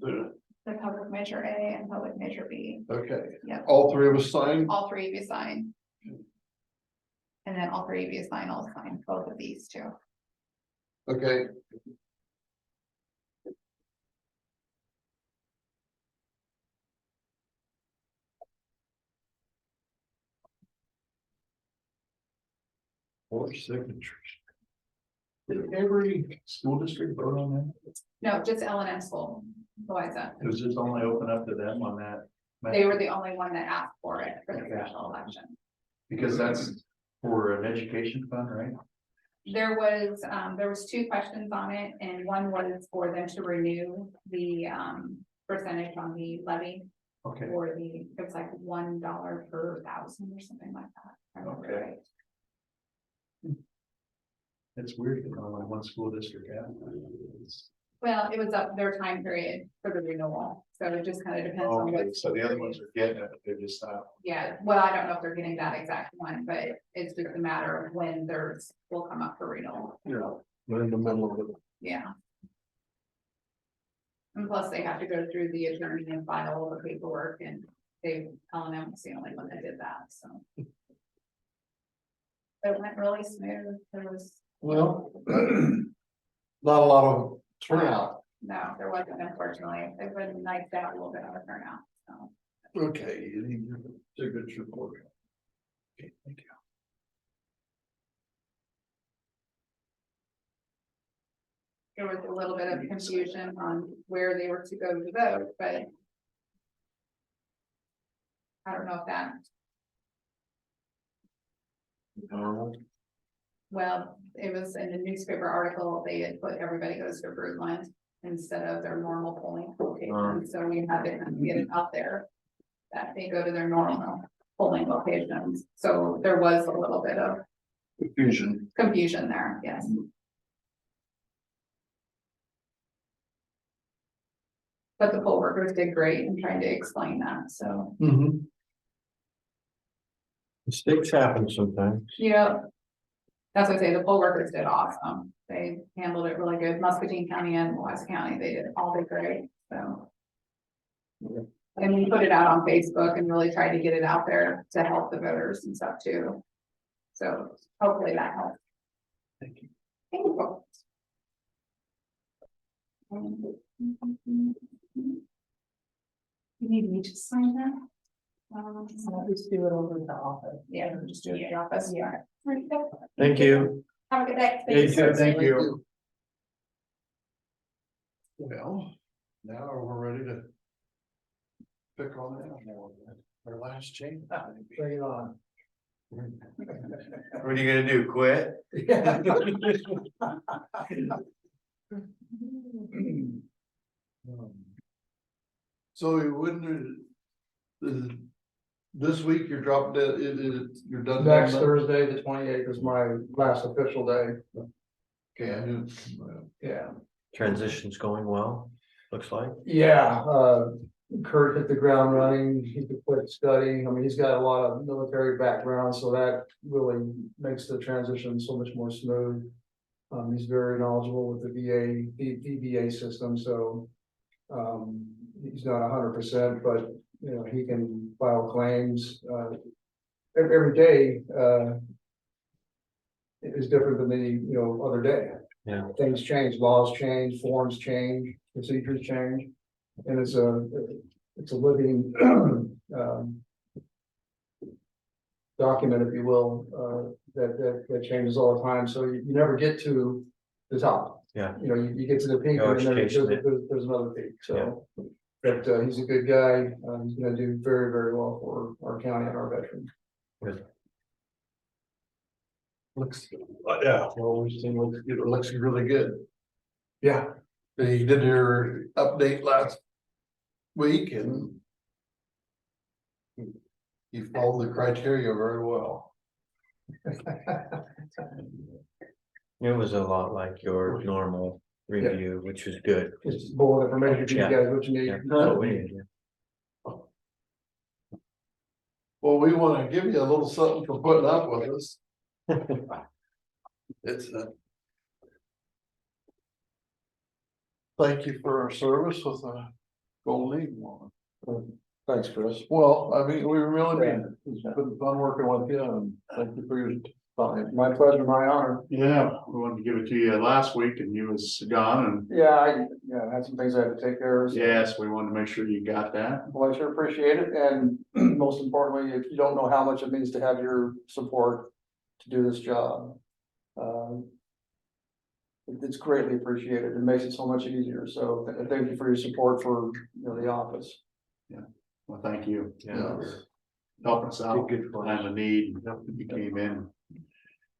uh, the public measure A and public measure B. Okay, Yep. all three of us sign? All three of you sign. And then all three of you sign, I'll sign both of these too. Okay. 4 signatures. Did every school district vote on that? No, just L&M school, Louisa. It was just only open up to them on that. They were the only one that asked for it for the special election. Because that's for an education fund, right? There was 2 questions on it, and one was for them to renew the percentage on the levy. Okay. For it was like $1 per thousand or something like that. I remember Okay. right. It's weird, that only one school district had. Well, it was up their time period for the renewal, so it just kind of depends on Okay, what. so the other ones are getting it, but they're just not. Yeah, well, I don't know if they're getting that exact one, but it's just a matter of when theirs will come up for renewal. Yeah, we're in the middle of it. Yeah. And plus they have to go through the attorney and file all the paperwork, and L&M was the only one that did that, so. It went really smooth. There was, Well, not a lot of turnout. no, there wasn't, unfortunately. It would nice to have a little bit of a turnout, so. Okay, you need your signature for it. Okay, thank you. There was a little bit of confusion on where they were to go to vote, but. I don't know if that, well, it was in the newspaper article, they had put everybody goes to Brookland instead of their normal polling location, so we had to kind of get it out there. That they go to their normal polling locations, so there was a little bit of confusion there, yes. But the poll workers did great in trying to explain that, so, Mistakes happen sometimes. yeah. That's what I say, the poll workers did awesome, they handled it really good, Muscatine County and Wise County, they did great, so. And we put it out on Facebook and really tried to get it out there to help the voters and stuff too. So hopefully that helps. Thank you. Thank you. You need me to sign that? I'll just do it over the office. Yeah, just do it at the office, yeah. Thank you. Have a good day. You too. Thank you. Well, now we're ready to pick on that more. Our last change. Bring it on. What are you gonna do, quit? So this week you're dropping you're done. Next Thursday, the 28th is my last official day. Okay, I knew. Yeah. Transition's going well, looks like. Yeah, Kurt hit the ground running, he could quit studying, I mean, he's got a lot of military background, so that really makes the transition so much more smooth. He's very knowledgeable with the VBA system, so. He's not 100%, but you know, he can file claims, every day, is different than the, other day. Yeah. Things change, laws change, forms change, procedures change, and it's a living document, if you will, that changes all the time. So you never get to the top. Yeah. You get to the peak, You're and then always chasing it. there's another peak. So, but he's a good guy. He's going to do very, very well for our county and our veterans. Good. Looks, yeah, well, it looks really good. Yeah. They did your update last week and you followed the criteria very well. It was a lot like your normal review, which was good. Just bullet information for you guys, what you need. Yeah, that's what we need, yeah. Well, we want to give you a little something for putting up with us. It's thank you for our service with a Golden Eagle. Thanks, Chris. Well, I mean, we really mean it. It's been fun working with you and thank you for your time. My pleasure, my honor. Yeah, we wanted to give it to you last week and you was gone and Yeah, I had some things I had to take care of. So. yes, we wanted to make sure you got that. Well, I sure appreciate it, and most importantly, if you don't know how much it means to have your support to do this job. It's greatly appreciated. It makes it so much easier. So thank you for your support for, the office. Well, thank you. Yeah. Helping us out, Good for time of need, you came in.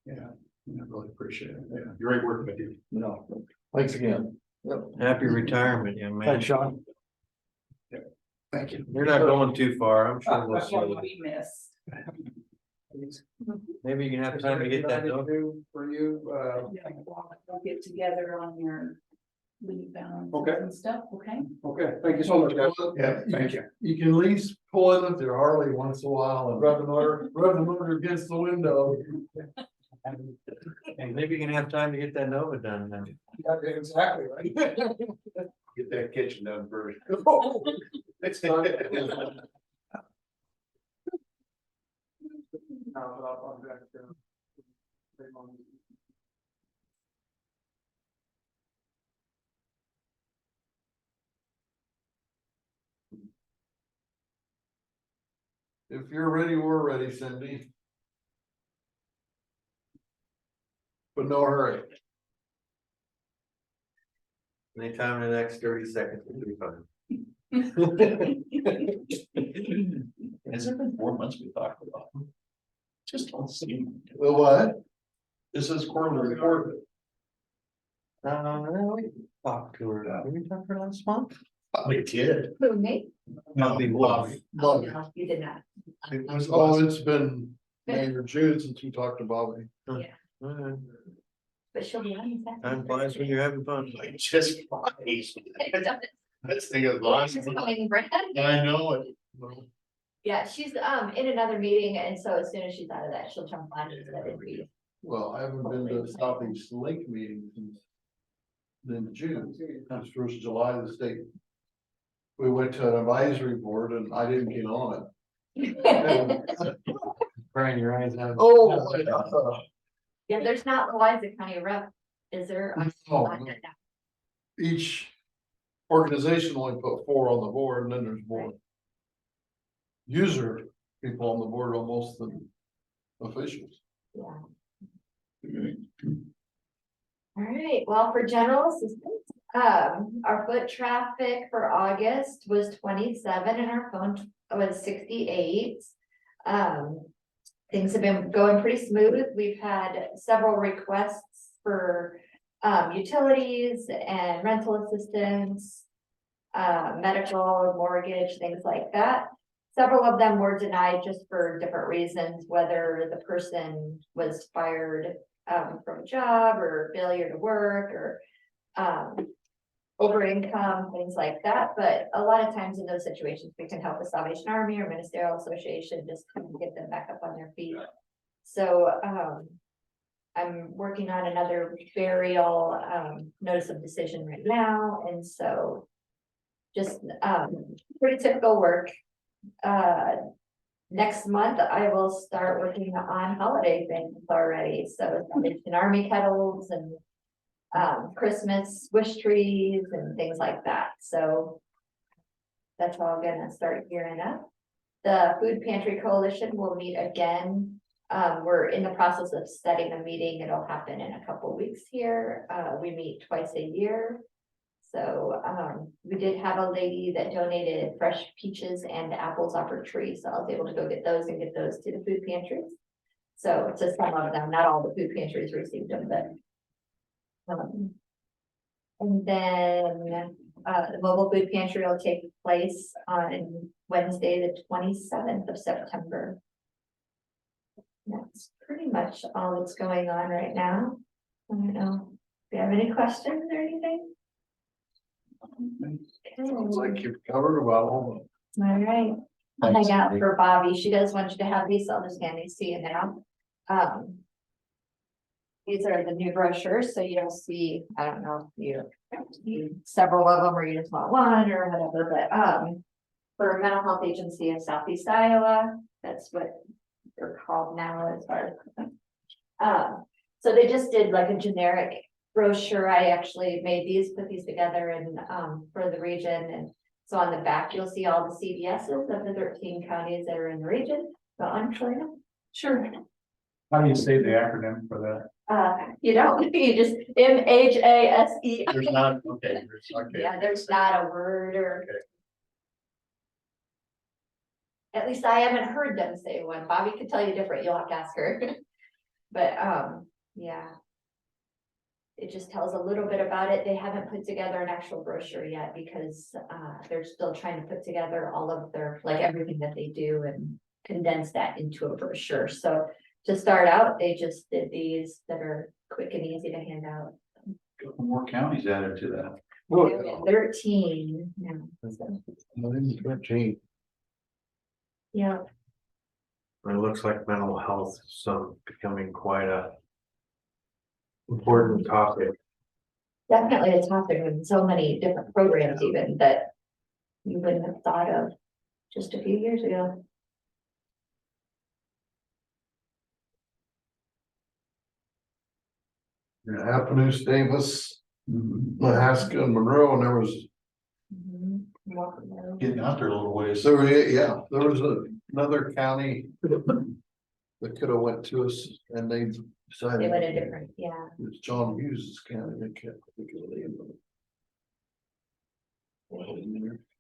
Yeah, I really appreciate it. Yeah, great work with you. No, thanks again. Happy retirement, young man. Thanks, Sean. Thank you. You're not going too far, I'm sure we'll That's what see. we missed. Maybe you can have time to get that done. For you, Yeah, we'll get together on your leave balance Okay. and stuff, okay? okay, thank you so much, guys. Yeah, thank you. You can at least pull in with your Harley once in a while and Rub the motor. rub the motor against the window. And maybe you can have time to get that Nova done then. Yeah, exactly, right? Get that kitchen done first. It's done. No, but I'll be back there. If you're ready, we're ready, Cindy. But no hurry. Anytime in the next 30 seconds will be fine. Has it been 4 months we talked about? Just don't see. The what? This is quarterly report. We talked to her, did we talk to her last month? We did. Who, me? Bobby Wolf. Bobby. No, you did not. It was Oh, it's been May or June since we talked to Bobby. Alright. But she'll be on this Time flies when you're having fun. like just flies. afternoon. This thing is lost. She's coming, Brad. I know it. Yeah, she's in another meeting, and so as soon as she's out of that, she'll jump on and let it read. Well, I haven't been to Southeast Lake meeting since then June, that's first July, the state. We went to an advisory board and I didn't get on it. Crying your eyes out. Oh. Yeah, there's not Louisa County rep, is there? No, each organization only put 4 on the board and then there's more. User people on the board almost than officials. Yeah. All right, well, for general assistance, our foot traffic for August was 27 and our phone was 68. Things have been going pretty smooth. We've had several requests for utilities and rental assistance, medical, mortgage, things like that. Several of them were denied just for different reasons, whether the person was fired from a job or failure to work or over income, things like that. But a lot of times in those situations, we can help the Salvation Army or Ministerial Association just kind of get them back up on their feet. So I'm working on another burial notice of decision right now, and so just pretty typical work. Next month, I will start working on holiday things already, so Salvation Army kettles and Christmas wish trees and things like that, so that's all gonna start gearing up. The Food Pantry Coalition will meet again. We're in the process of setting a meeting. It'll happen in a couple weeks here. We meet twice a year. So we did have a lady that donated fresh peaches and apples off her tree, so I was able to go get those and get those to the food pantries. So to some of them, not all the food pantries received them, but and then the mobile food pantry will take place on Wednesday, the 27th of September. That's pretty much all that's going on right now. I don't know if you have any questions or anything. Sounds like you've covered about all All right, I'll hang out for Bobby. She does want you to have these, so I'll just hand these to you now. These are the new brochures, so you'll see, I don't know if you need several of them or you just want one or whatever, but for Mental Health Agency of Southeast Iowa, that's what they're called now as far as. So they just did like a generic brochure. I actually made these, put these together and for the region, and so on the back you'll see all the CVSs of the 13 counties that are in the region. So I'm sure. Sure. How do you say the acronym for that? You don't, you just MHASE. There's not, okay, there's, okay. Yeah, there's not a word or. Okay. At least I haven't heard them say one. Bobby could tell you different. You'll have to ask her. But, yeah. It just tells a little bit about it. They haven't put together an actual brochure yet because, they're still trying to put together all of their, like everything that they do and condense that into a brochure. So to start out, they just did these that are quick and easy to hand out. Couple more counties added to that. They're at 13 now. So, yeah, It looks like mental health is becoming quite a important topic. definitely a topic with so many different programs even that you wouldn't have thought of just a few years ago. Appaloosa, Davis, Mhm. Mahaska and Monroe, and there was, Welcome, though. Getting out there a little ways. so yeah, there was another county that could have went to us and they decided. They went a different, yeah. It's John Hughes's county, they can't think of the name of it.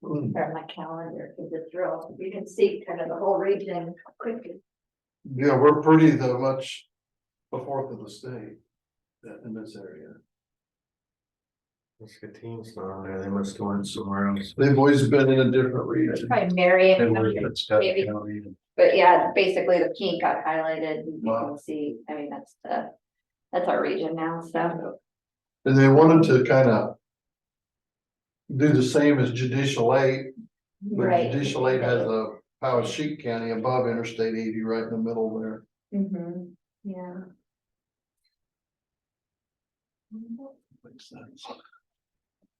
From my calendar for the drill, you can see kind of the whole region quickly. Yeah, we're pretty much a fourth of the state in this area. Muscatine's not on there, they must have went somewhere else. They've always been in a different region. Probably Marion, They were in Scott maybe. County. but yeah, basically the pink got highlighted, and you Wow. can see, I mean, that's our region now, so. And they wanted to kind of do the same as Judicial 8, but Right. Judicial 8 has a Powesheik County above Interstate 80 right in the middle there. Yeah. Makes sense.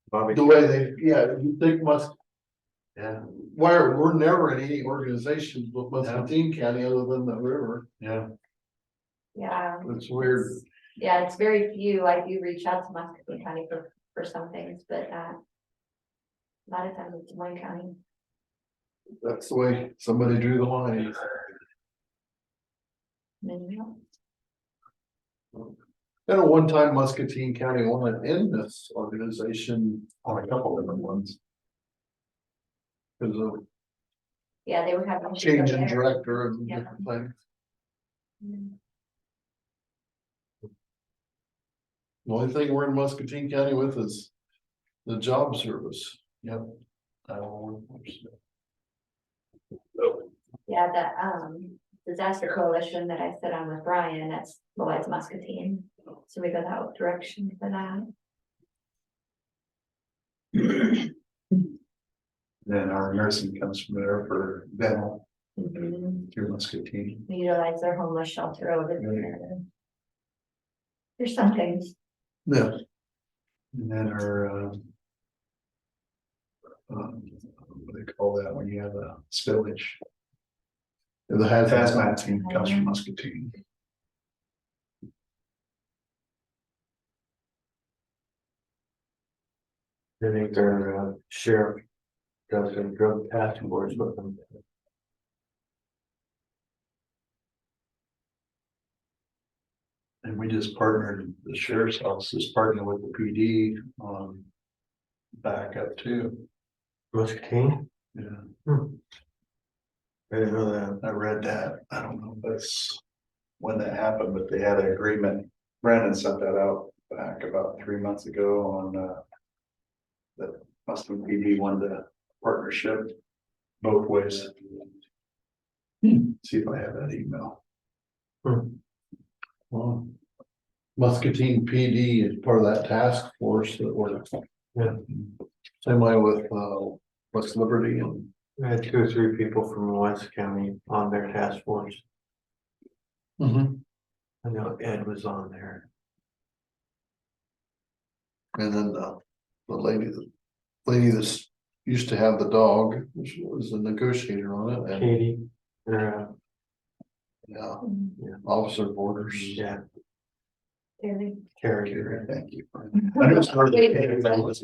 Bobby. The way they, yeah, you think Yeah. we're never in any organizations with Muscatine County other than the river. Yeah. Yeah. It's weird. Yeah, it's very few, I do reach out to Muscatine County for some things, but, a lot of times it's Des Moines County. That's the way somebody drew the line. And at one time Muscatine County wanted to end this organization On a couple different ones. because of Yeah, they were having. change in director and Yeah. different things. The only thing we're in Muscatine County with is the job service. Yep. Yeah, the disaster coalition that I sit on with Brian, that's Louisa Muscatine, so we go that direction for that. Then our nursing comes from there for dental We through Muscatine. utilize their homeless shelter over there. There's some things. Yeah, And then our, what do they call that when you have a spillage? the Hazmat team comes from Muscatine. I think their sheriff does a drug task force with them. And we just partnered, the sheriff's office is partnering with the PD backup too. Muscatine? Yeah, I didn't know that. I read that. I don't know if that's when that happened, but they had an agreement. Brandon sent that out back about 3 months ago on that Muslim PD wanted a partnership both ways. See if I have that email. well, Muscatine PD is part of that task force that we're. Yeah. Same way with West Liberty and. We had 2 or 3 people from West County on their task force. I know Ed was on there. And then the lady that used to have the dog, which was a negotiator on it, and Katie, or, yeah, Officer Borders. yeah, Really. Carrie. Thank you. I I just heard Wait. I think it was-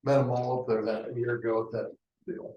met them all up there that year ago with that deal.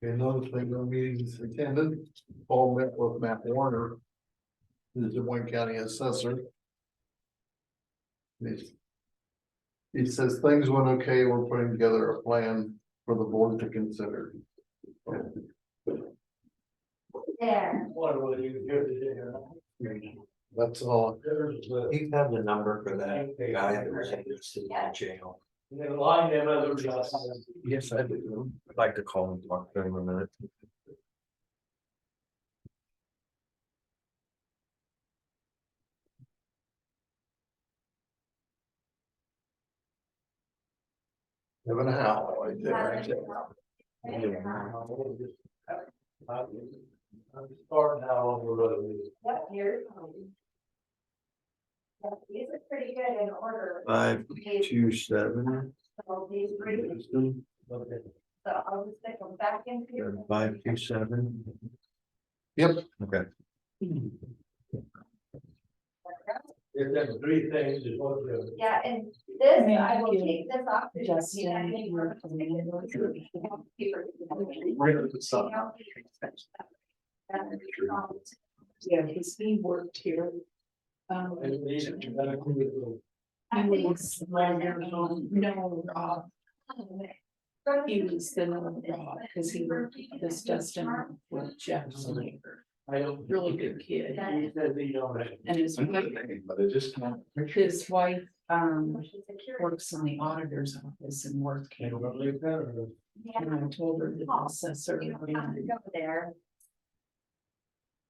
Another thing, no meetings attended, Paul met with Matt Warner, the Des Moines County Assessor. He says things went okay, we're putting together a plan for the board to consider. There. That's all. You have the number for that guy that was in jail. Yes, I do. I'd like to call him, talk to him a minute. Having a howl right there. Yep, here. These are pretty good in order. 527 So these pretty, so I'll just stick them back in here. and 527. Yep. Okay. Yeah, and this, I will take this off. Justin, yeah, because he worked here. He was, no, Rob. He was the no Rob, because he worked this Justin with Jeff Slater. Really good kid. And his wife, But it just can't. his wife, works in the auditor's office in Worth County. And I told her that the assessor and Go there.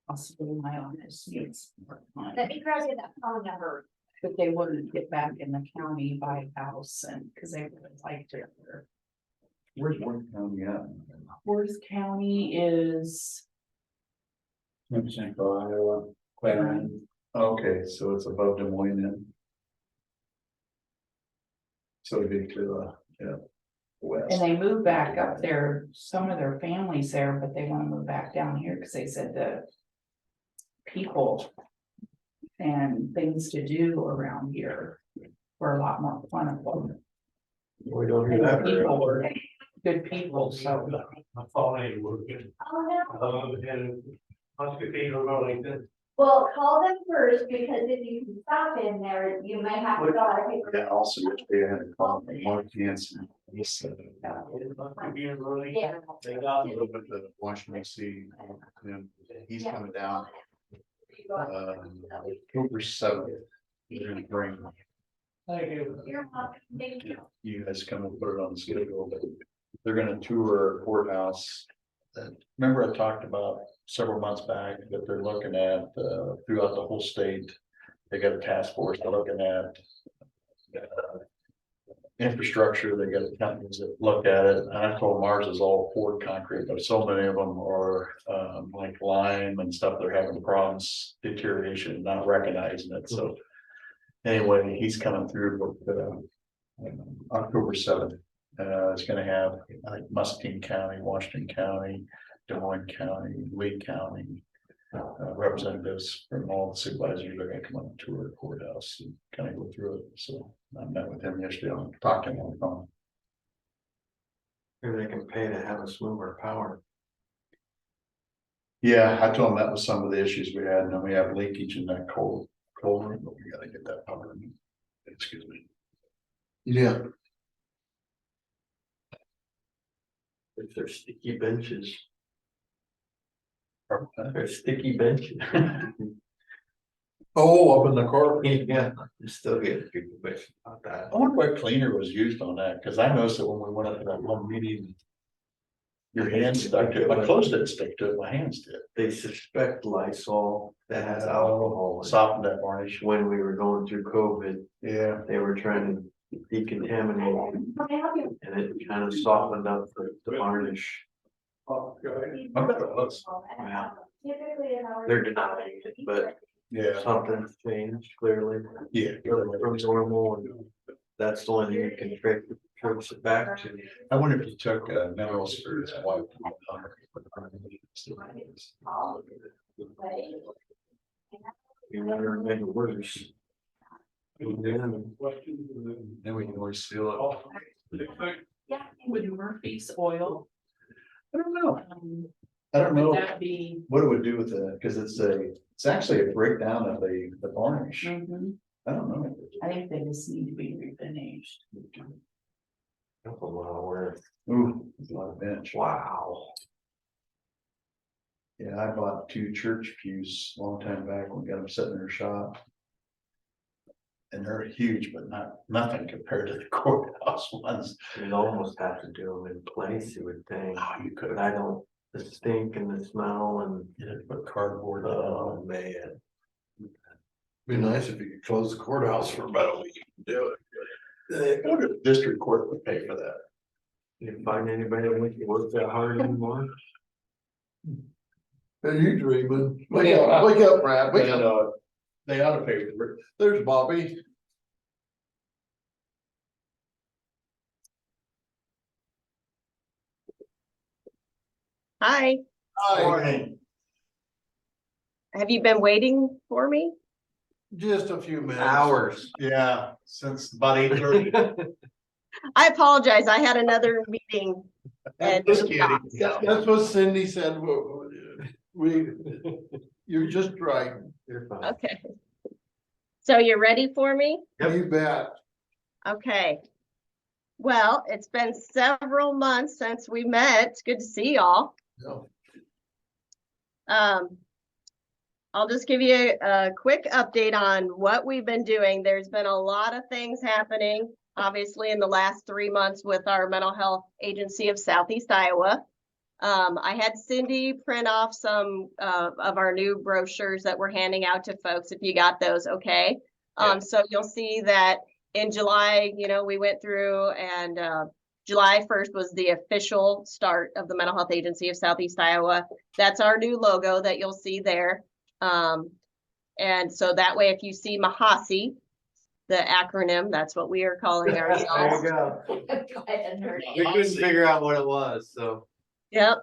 possibly my office needs more time. Let me grab you that phone number. But they wouldn't get back in the county, buy a house, and, because they would like to. Where's one county at? Worth County is, Central Iowa, Clarendon. Okay, so it's above Des Moines then. So it'd be to and west. they moved back up there, some of their families there, but they want to move back down here, because they said the people and things to do around here were a lot more plentiful. We don't hear And that the very people often. were good people, so. Well, call them first, because if you can stop in there, you may have to go. Yeah, also yesterday I had a call from Mark Hanson. He said. Yeah. A little bit of Washington DC, and he's coming down, October 7th. They're gonna bring. You're welcome. Thank you. You guys come and put it on the schedule, but they're gonna tour a courthouse. Remember I talked about several months back that they're looking at, throughout the whole state. They got a task force, they're looking at. Infrastructure, they got companies that look at it, and I told Mars is all poured concrete, but so many of them are, like lime and stuff, they're having problems, deterioration, not recognizing it, so. Anyway, he's coming through with, October 7th. It's gonna have like Muscatine County, Washington County, Des Moines County, Lee County. Representatives from all the supervisors are gonna come on tour the courthouse and kind of go through it, so I met with him yesterday, I talked to him on the phone. Maybe they can pay to have a smoother power. Yeah, I told him that was some of the issues we had, and then we have leakage in that cold room, but we gotta get that power. Excuse me. Yeah, If they're sticky benches, Uh, they're sticky benches. oh, up in the car. Yeah, you still get people bitching about that. I wonder what cleaner was used on that, because I noticed that when we went up to that one meeting. Your hand stuck to it, my clothes didn't stick to it, my hands did. They suspect Lysol that has Oh, alcohol in it. softened that varnish. When we were going through COVID, Yeah. they were trying to decontaminate and it kind of softened up the varnish. I bet it was. Yeah. They're denying it, but Yeah. something's changed clearly Yeah. from normal, and that's the only thing you can trace it back to. I wonder if you took mineral spirits and wiped it on her. You never made it worse. Then we can always seal it. With Murphy's oil. I don't know. I don't Would know that be? what it would do with it, because it's actually a breakdown of the varnish. Mhm. I don't know. I think they just need to be refinished. That's a lot of work. Ooh, it's a lot of bench. Wow. Yeah, I bought 2 church pews a long time back when we got them sitting in our shop. And they're huge, but nothing compared to the courthouse ones. You'd almost have to do them in place, you would think, Oh, you could but I don't, the stink and the smell and, put cardboard. oh, man. Be nice if you could close the courthouse for about a week and do it. I wonder if the district court would pay for that. You find anybody that would work that hard anymore? Are you dreaming? Wake up, Brad, wake up. They ought to pay for it. There's Bobby. Hi, Hi, Morning. have you been waiting for me? just a few minutes. Hours. Yeah, since about 8:30. I apologize, I had another meeting. And Just kidding. That's what Cindy said, we, you're just right, You're fine. Okay. So you're ready for me? Yep. you bet. Okay. Well, it's been several months since we met. It's good to see y'all. No. I'll just give you a quick update on what we've been doing. There's been a lot of things happening, obviously, in the last 3 months with our mental health agency of Southeast Iowa. I had Cindy print off some of our new brochures that we're handing out to folks, if you got those, okay? Yeah. So you'll see that in July, we went through, and July 1st was the official start of the Mental Health Agency of Southeast Iowa. That's our new logo that you'll see there. And so that way, if you see Mahasi, the acronym, that's what we are calling There ourselves. you go. I hadn't heard it. We couldn't figure out what it was, so. Yep.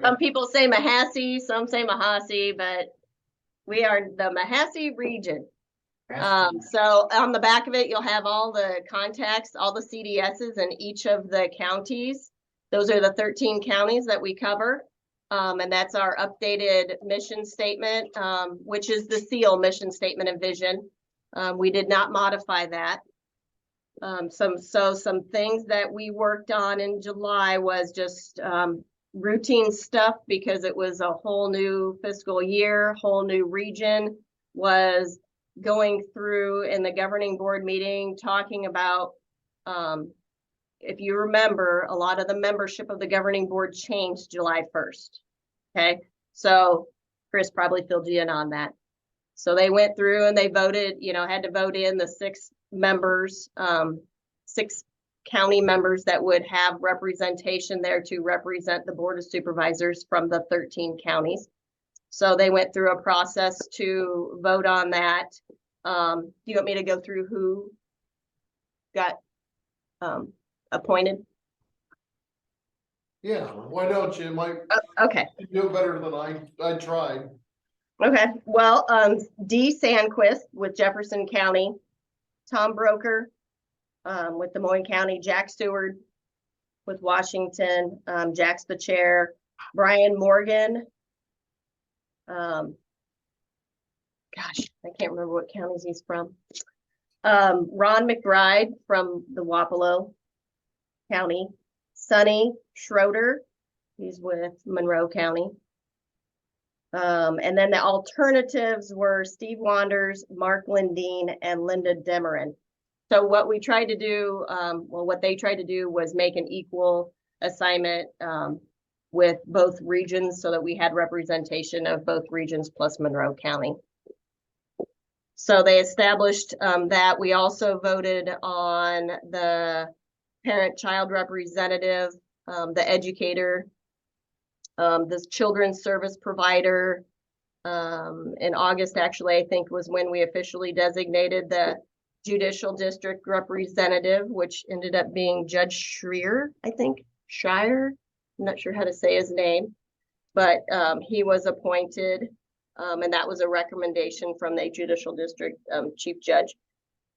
Some people say Mahasi, some say Mahasi, but we are the Mahasi region. So on the back of it, you'll have all the contacts, all the CDSs in each of the counties. Those are the 13 counties that we cover. And that's our updated mission statement, which is the SEAL mission statement and vision. We did not modify that. Some things that we worked on in July was just routine stuff, because it was a whole new fiscal year, whole new region, was going through in the governing board meeting, talking about, if you remember, a lot of the membership of the governing board changed July 1st. Okay, so Chris probably filled you in on that. So they went through and they voted, had to vote in the 6 members, 6 county members that would have representation there to represent the Board of Supervisors from the 13 counties. So they went through a process to vote on that. Do you want me to go through who got appointed? Yeah, why don't you, Mike? Okay. You do it better than I tried. Okay, well, Dee Sandquist with Jefferson County, Tom Broker with Des Moines County, Jack Stewart with Washington, Jack's the chair, Brian Morgan. Gosh, I can't remember what counties he's from. Ron McBride from the Wapello County, Sonny Schroeder, he's with Monroe County. And then the alternatives were Steve Wanders, Mark Lindeen, and Linda Demerin. So what we tried to do, what they tried to do was make an equal assignment with both regions so that we had representation of both regions plus Monroe County. So they established that. We also voted on the parent-child representative, the educator, this children's service provider. In August, actually, I think was when we officially designated the judicial district representative, which ended up being Judge Schreier, I think, Shire. I'm not sure how to say his name, but he was appointed, and that was a recommendation from the judicial district chief judge.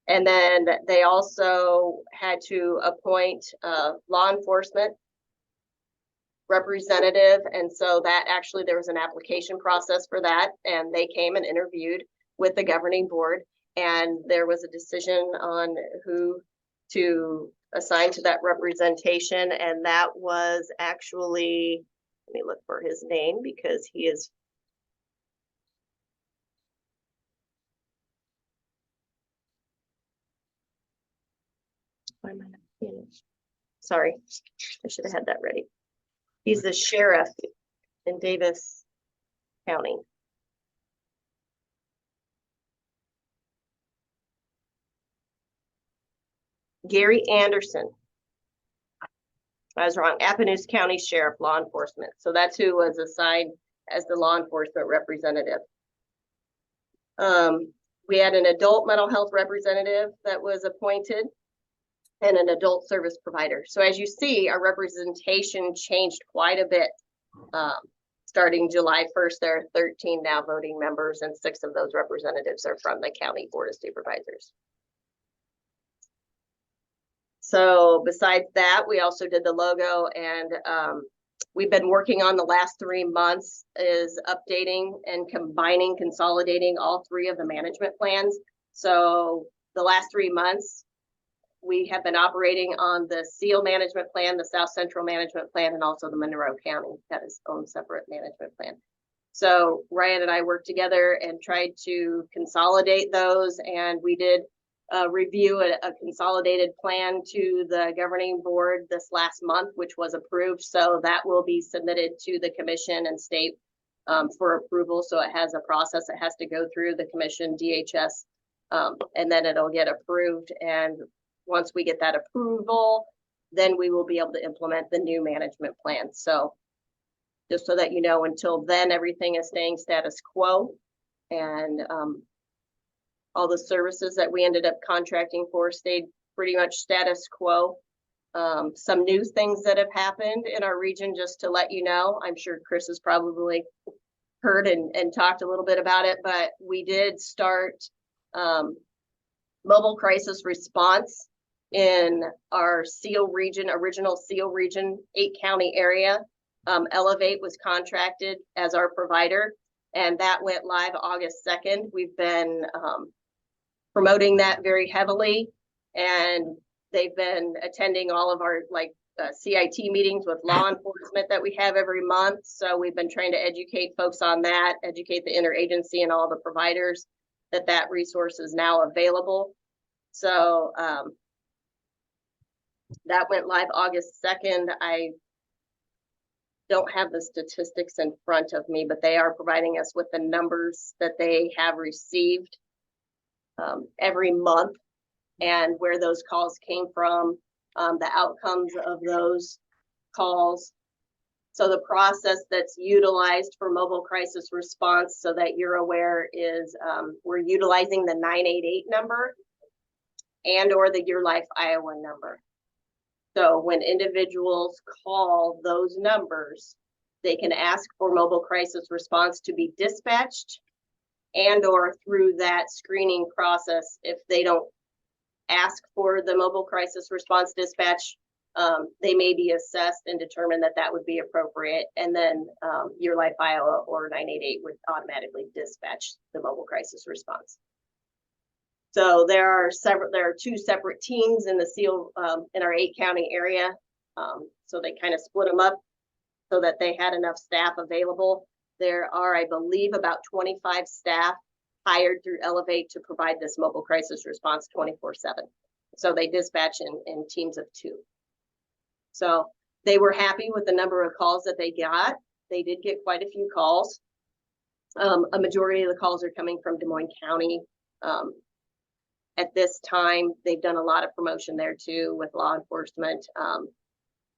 And then they also had to appoint law enforcement representative. And so that actually, there was an application process for that. And they came and interviewed with the governing board. And there was a decision on who to assign to that representation. And that was actually, let me look for his name because he is. Why am I not seeing it? Sorry, I should have had that ready. He's the sheriff in Davis County. Gary Anderson. I was wrong. Appanoose County Sheriff Law Enforcement. So that's who was assigned as the law enforcement representative. We had an adult mental health representative that was appointed and an adult service provider. So as you see, our representation changed quite a bit. Starting July 1st, there are 13 now voting members, and 6 of those representatives are from the County Board of Supervisors. So besides that, we also did the logo, and we've been working on the last 3 months is updating and combining, consolidating all 3 of the management plans. So the last 3 months, we have been operating on the SEAL management plan, the South Central management plan, and also the Monroe County that is own separate management plan. So Ryan and I worked together and tried to consolidate those, and we did review a consolidated plan to the governing board this last month, which was approved. So that will be submitted to the commission and state for approval. So it has a process it has to go through the commission, DHS, and then it'll get approved. And once we get that approval, then we will be able to implement the new management plan. So just so that you know, until then, everything is staying status quo. And all the services that we ended up contracting for stayed pretty much status quo. Some new things that have happened in our region, just to let you know, I'm sure Chris has probably heard and talked a little bit about it, but we did start mobile crisis response in our SEAL region, original SEAL region, 8-county area. Elevate was contracted as our provider, and that went live August 2nd. We've been promoting that very heavily, and they've been attending all of our CIT meetings with law enforcement that we have every month. So we've been trying to educate folks on that, educate the interagency and all the providers that resource is now available. So that went live August 2nd. I don't have the statistics in front of me, but they are providing us with the numbers that they have received every month and where those calls came from, the outcomes of those calls. So the process that's utilized for mobile crisis response, so that you're aware, is we're utilizing the 988 number and or the Your Life Iowa number. So when individuals call those numbers, they can ask for mobile crisis response to be dispatched, and or through that screening process, if they don't ask for the mobile crisis response dispatch, they may be assessed and determine that would be appropriate. And then Your Life Iowa or 988 would automatically dispatch the mobile crisis response. So there are 2 separate teams in the SEAL in our 8-county area. So they kind of split them up so that they had enough staff available. There are, I believe, about 25 staff hired through Elevate to provide this mobile crisis response 24/7. So they dispatch in teams of 2. So They were happy with the number of calls that they got. They did get quite a few calls. A majority of the calls are coming from Des Moines County. At this time, they've done a lot of promotion there too with law enforcement.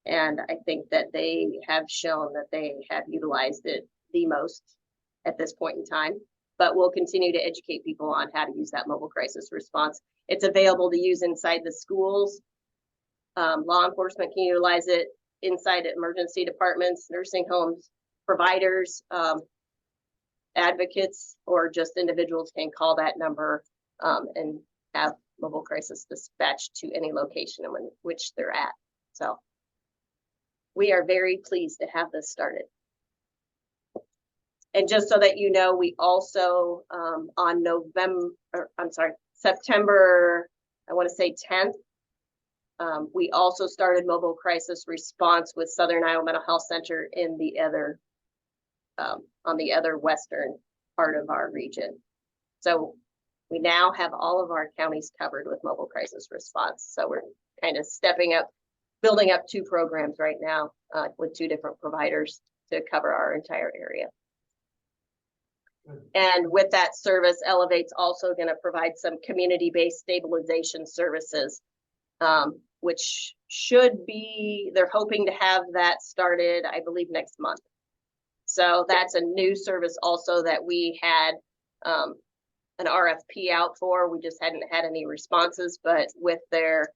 And I think that they have shown that they have utilized it the most at this point in time. But we'll continue to educate people on how to use that mobile crisis response. It's available to use inside the schools. Law enforcement can utilize it inside emergency departments, nursing homes, providers, advocates, or just individuals can call that number and have mobile crisis dispatched to any location in which they're at. So we are very pleased to have this started. And just so that you know, we also on September, I want to say 10th, we also started mobile crisis response with Southern Iowa Mental Health Center in the other, on the other western part of our region. So we now have all of our counties covered with mobile crisis response. So we're kind of stepping up, building up 2 programs right now with 2 different providers to cover our entire area. And with that service, Elevate's also going to provide some community-based stabilization services, which should be, they're hoping to have that started, I believe, next month. So that's a new service also that we had an RFP out for. We just hadn't had any responses, but with their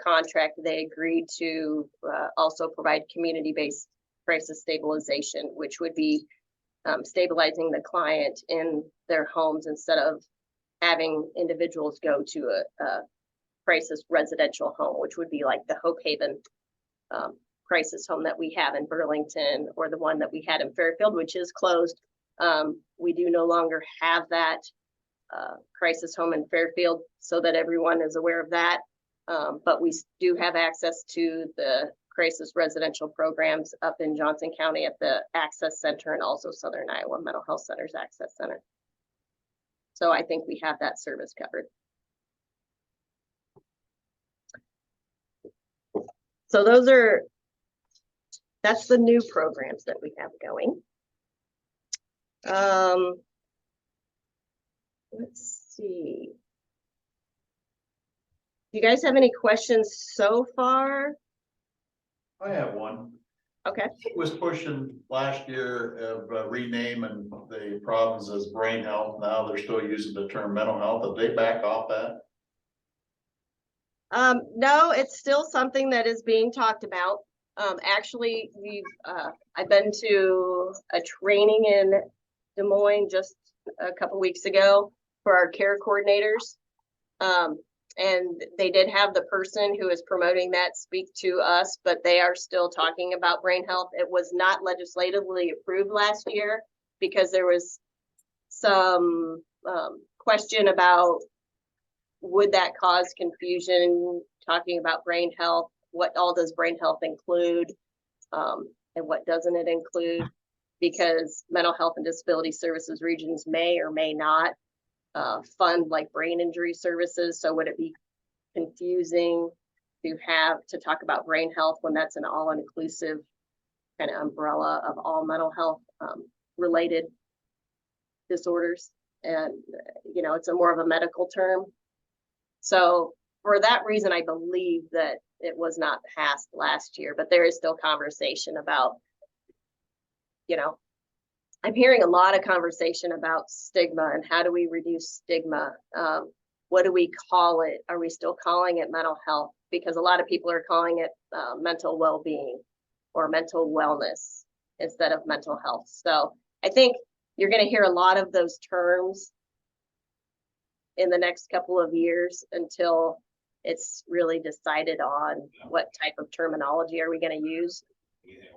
contract, they agreed to also provide community-based crisis stabilization, which would be stabilizing the client in their homes instead of having individuals go to a crisis residential home, which would be like the Hope Haven crisis home that we have in Burlington, or the one that we had in Fairfield, which is closed. We do no longer have that crisis home in Fairfield, so that everyone is aware of that. But we do have access to the crisis residential programs up in Johnson County at the Access Center, and also Southern Iowa Mental Health Center's Access Center. So I think we have that service covered. So that's the new programs that we have going. Let's see. Do you guys have any questions so far? I have one. Okay. Was pushing last year of renaming the problems as brain health. Now they're still using the term mental health. Did they back off that? No, it's still something that is being talked about. Actually, I've been to a training in Des Moines just a couple weeks ago for our care coordinators. And they did have the person who is promoting that speak to us, but they are still talking about brain health. It was not legislatively approved last year because there was some question about would that cause confusion talking about brain health? What all does brain health include? And what doesn't it include? Because mental health and disability services regions may or may not fund like brain injury services. So would it be confusing to have to talk about brain health when that's an all-inclusive kind of umbrella of all mental health related disorders? And, you know, it's a more of a medical term. So for that reason, I believe that it was not passed last year, but there is still conversation about, you know, I'm hearing a lot of conversation about stigma and how do we reduce stigma? What do we call it? Are we still calling it mental health? Because a lot of people are calling it mental well-being or mental wellness instead of mental health. So I think you're going to hear a lot of those terms in the next couple of years until it's really decided on what type of terminology are we going to use.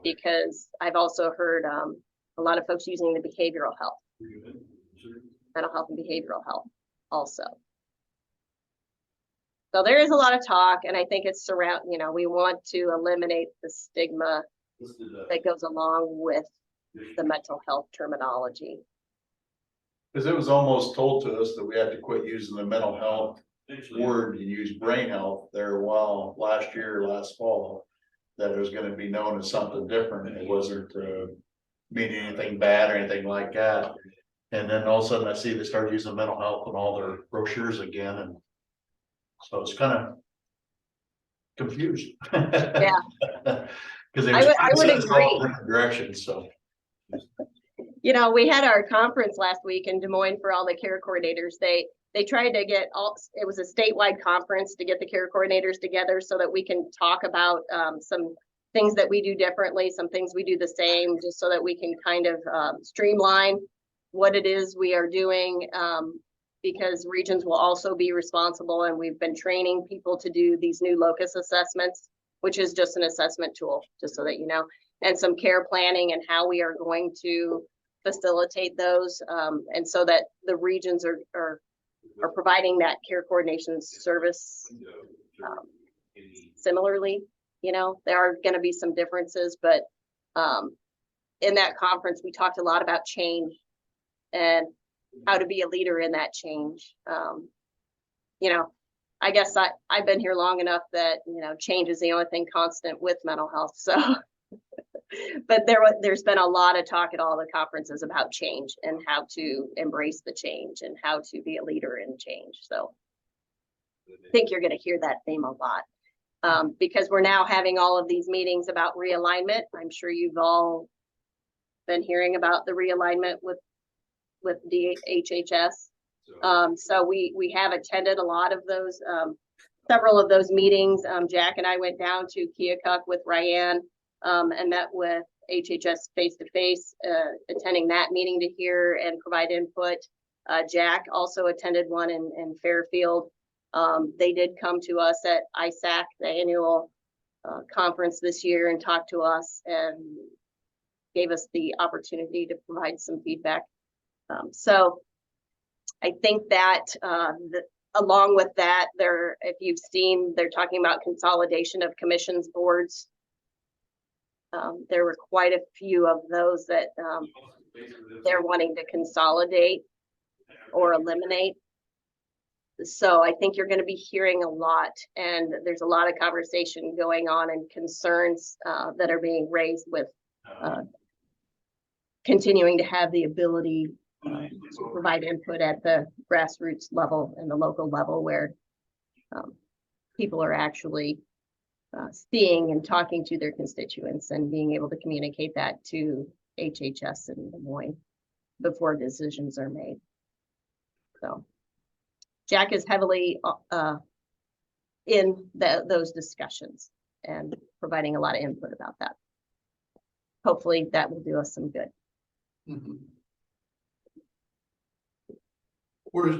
Because I've also heard a lot of folks using the behavioral health, mental health and behavioral health also. So there is a lot of talk, and I think it's you know, we want to eliminate the stigma that goes along with the mental health terminology. Because it was almost told to us that we had to quit using the mental health word, you use brain health there a while, last fall. That it was gonna be known as something different, it wasn't, meaning anything bad or anything like that. And then all of a sudden I see they started using mental health in all their brochures again, and so it's kind of confused. Yeah. Cause they I would agree. different directions, so. You know, we had our conference last week in Des Moines for all the care coordinators. They tried to get it was a statewide conference to get the care coordinators together so that we can talk about some things that we do differently, some things we do the same, just so that we can kind of streamline what it is we are doing. Because regions will also be responsible, and we've been training people to do these new locus assessments, which is just an assessment tool, just so that you know, and some care planning and how we are going to facilitate those, and so that the regions are providing that care coordination service similarly. You know, there are going to be some differences, but in that conference, we talked a lot about change and how to be a leader in that change. You know, I guess I've been here long enough that, you know, change is the only thing constant with mental health. So, but there's been a lot of talk at all the conferences about change and how to embrace the change and how to be a leader in change. So I think you're going to hear that theme a lot, because we're now having all of these meetings about realignment. I'm sure you've all been hearing about the realignment with DHHS. So we have attended a lot of those, several of those meetings. Jack and I went down to Keokuk with Ryan and met with HHS face-to-face, attending that meeting to hear and provide input. Jack also attended one in Fairfield. They did come to us at ISAC, the annual conference this year, and talked to us and gave us the opportunity to provide some feedback. So I think that along with that, if you've seen, they're talking about consolidation of commissions, boards. There were quite a few of those that they're wanting to consolidate or eliminate. So I think you're going to be hearing a lot, and there's a lot of conversation going on and concerns that are being raised with continuing to have the ability to provide input at the grassroots level and the local level where people are actually seeing and talking to their constituents and being able to communicate that to HHS in Des Moines before decisions are made. So Jack is heavily in those discussions and providing a lot of input about that. Hopefully that will do us some good. Mm-hmm. We're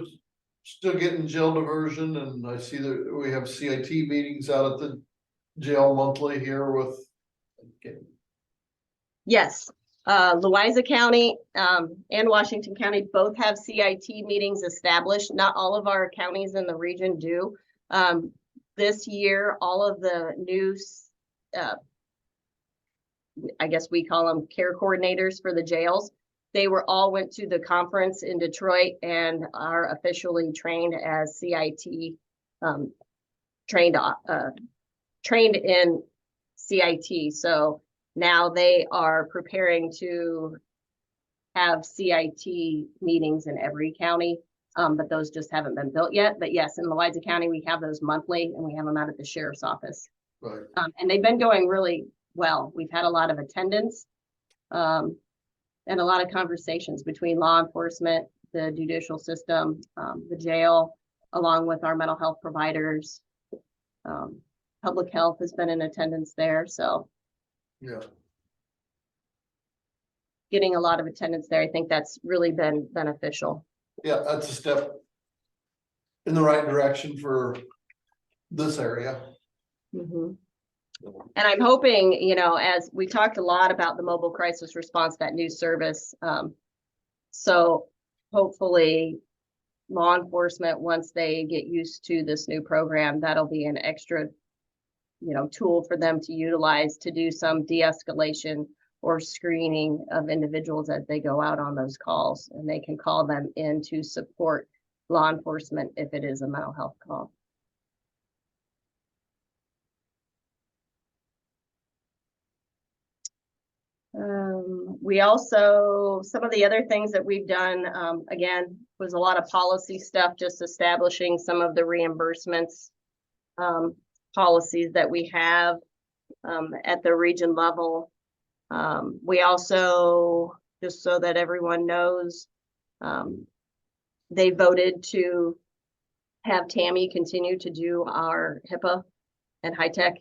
still getting jail diversion, and I see that we have CIT meetings out at the jail monthly here with. Yes, Louisa County and Washington County both have CIT meetings established. Not all of our counties in the region do. This year, all of the new, I guess we call them care coordinators for the jails, they went to the conference in Detroit and are officially trained as CIT, trained in CIT. So now they are preparing to have CIT meetings in every county, but those just haven't been built yet. But yes, in Louisa County, we have those monthly, and we have them out at the sheriff's office. Right. And they've been going really well. We've had a lot of attendance and a lot of conversations between law enforcement, the judicial system, the jail, along with our mental health providers. Public health has been in attendance there, so yeah, getting a lot of attendance there, I think that's really been beneficial. Yeah, that's a step in the right direction for this area. Mm-hmm. And I'm hoping, you know, as we talked a lot about the mobile crisis response, that new service. So hopefully law enforcement, once they get used to this new program, that'll be an extra, you know, tool for them to utilize to do some de-escalation or screening of individuals as they go out on those calls, and they can call them in to support law enforcement if it is a mental health call. We also, some of the other things that we've done, again, was a lot of policy stuff, just establishing some of the reimbursements, policies that we have, at the region level. We also, just so that everyone knows, they voted to have Tammy continue to do our HIPAA and high tech.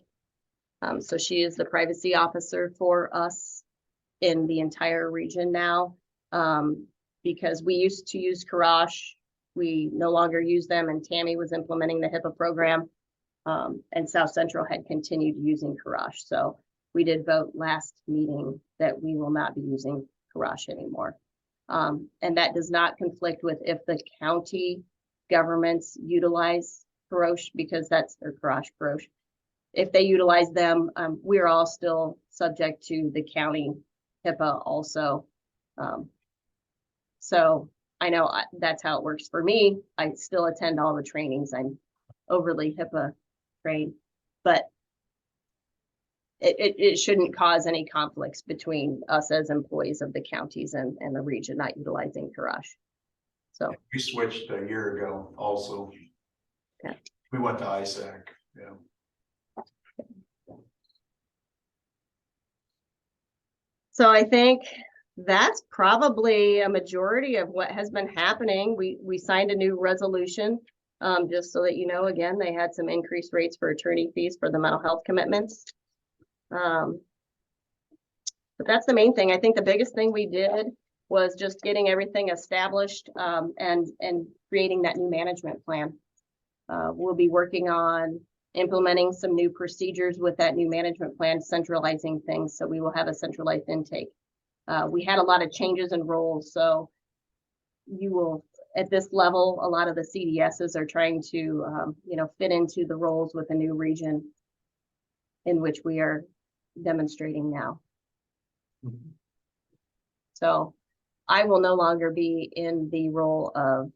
So she is the privacy officer for us in the entire region now, because we used to use Karash. We no longer use them, and Tammy was implementing the HIPAA program, and South Central had continued using Karash. So we did vote last meeting that we will not be using Karash anymore. And that does not conflict with if the county governments utilize Karash, because that's their Karash. If they utilize them, we're all still subject to the county HIPAA also. So I know that's how it works for me. I still attend all the trainings. I'm overly HIPAA trained, but it shouldn't cause any conflicts between us as employees of the counties and the region not utilizing Karash. So We switched a year ago also. Yeah. We went to ISAC, yeah. So I think that's probably a majority of what has been happening. We signed a new resolution, just so that you know, again, they had some increased rates for attorney fees for the mental health commitments. But that's the main thing. I think the biggest thing we did was just getting everything established, and creating that new management plan. We'll be working on implementing some new procedures with that new management plan, centralizing things. So we will have a centralized intake. We had a lot of changes in roles. So you will, at this level, a lot of the CDSs are trying to, fit into the roles with a new region in which we are demonstrating now. Mhm. So I will no longer be in the role of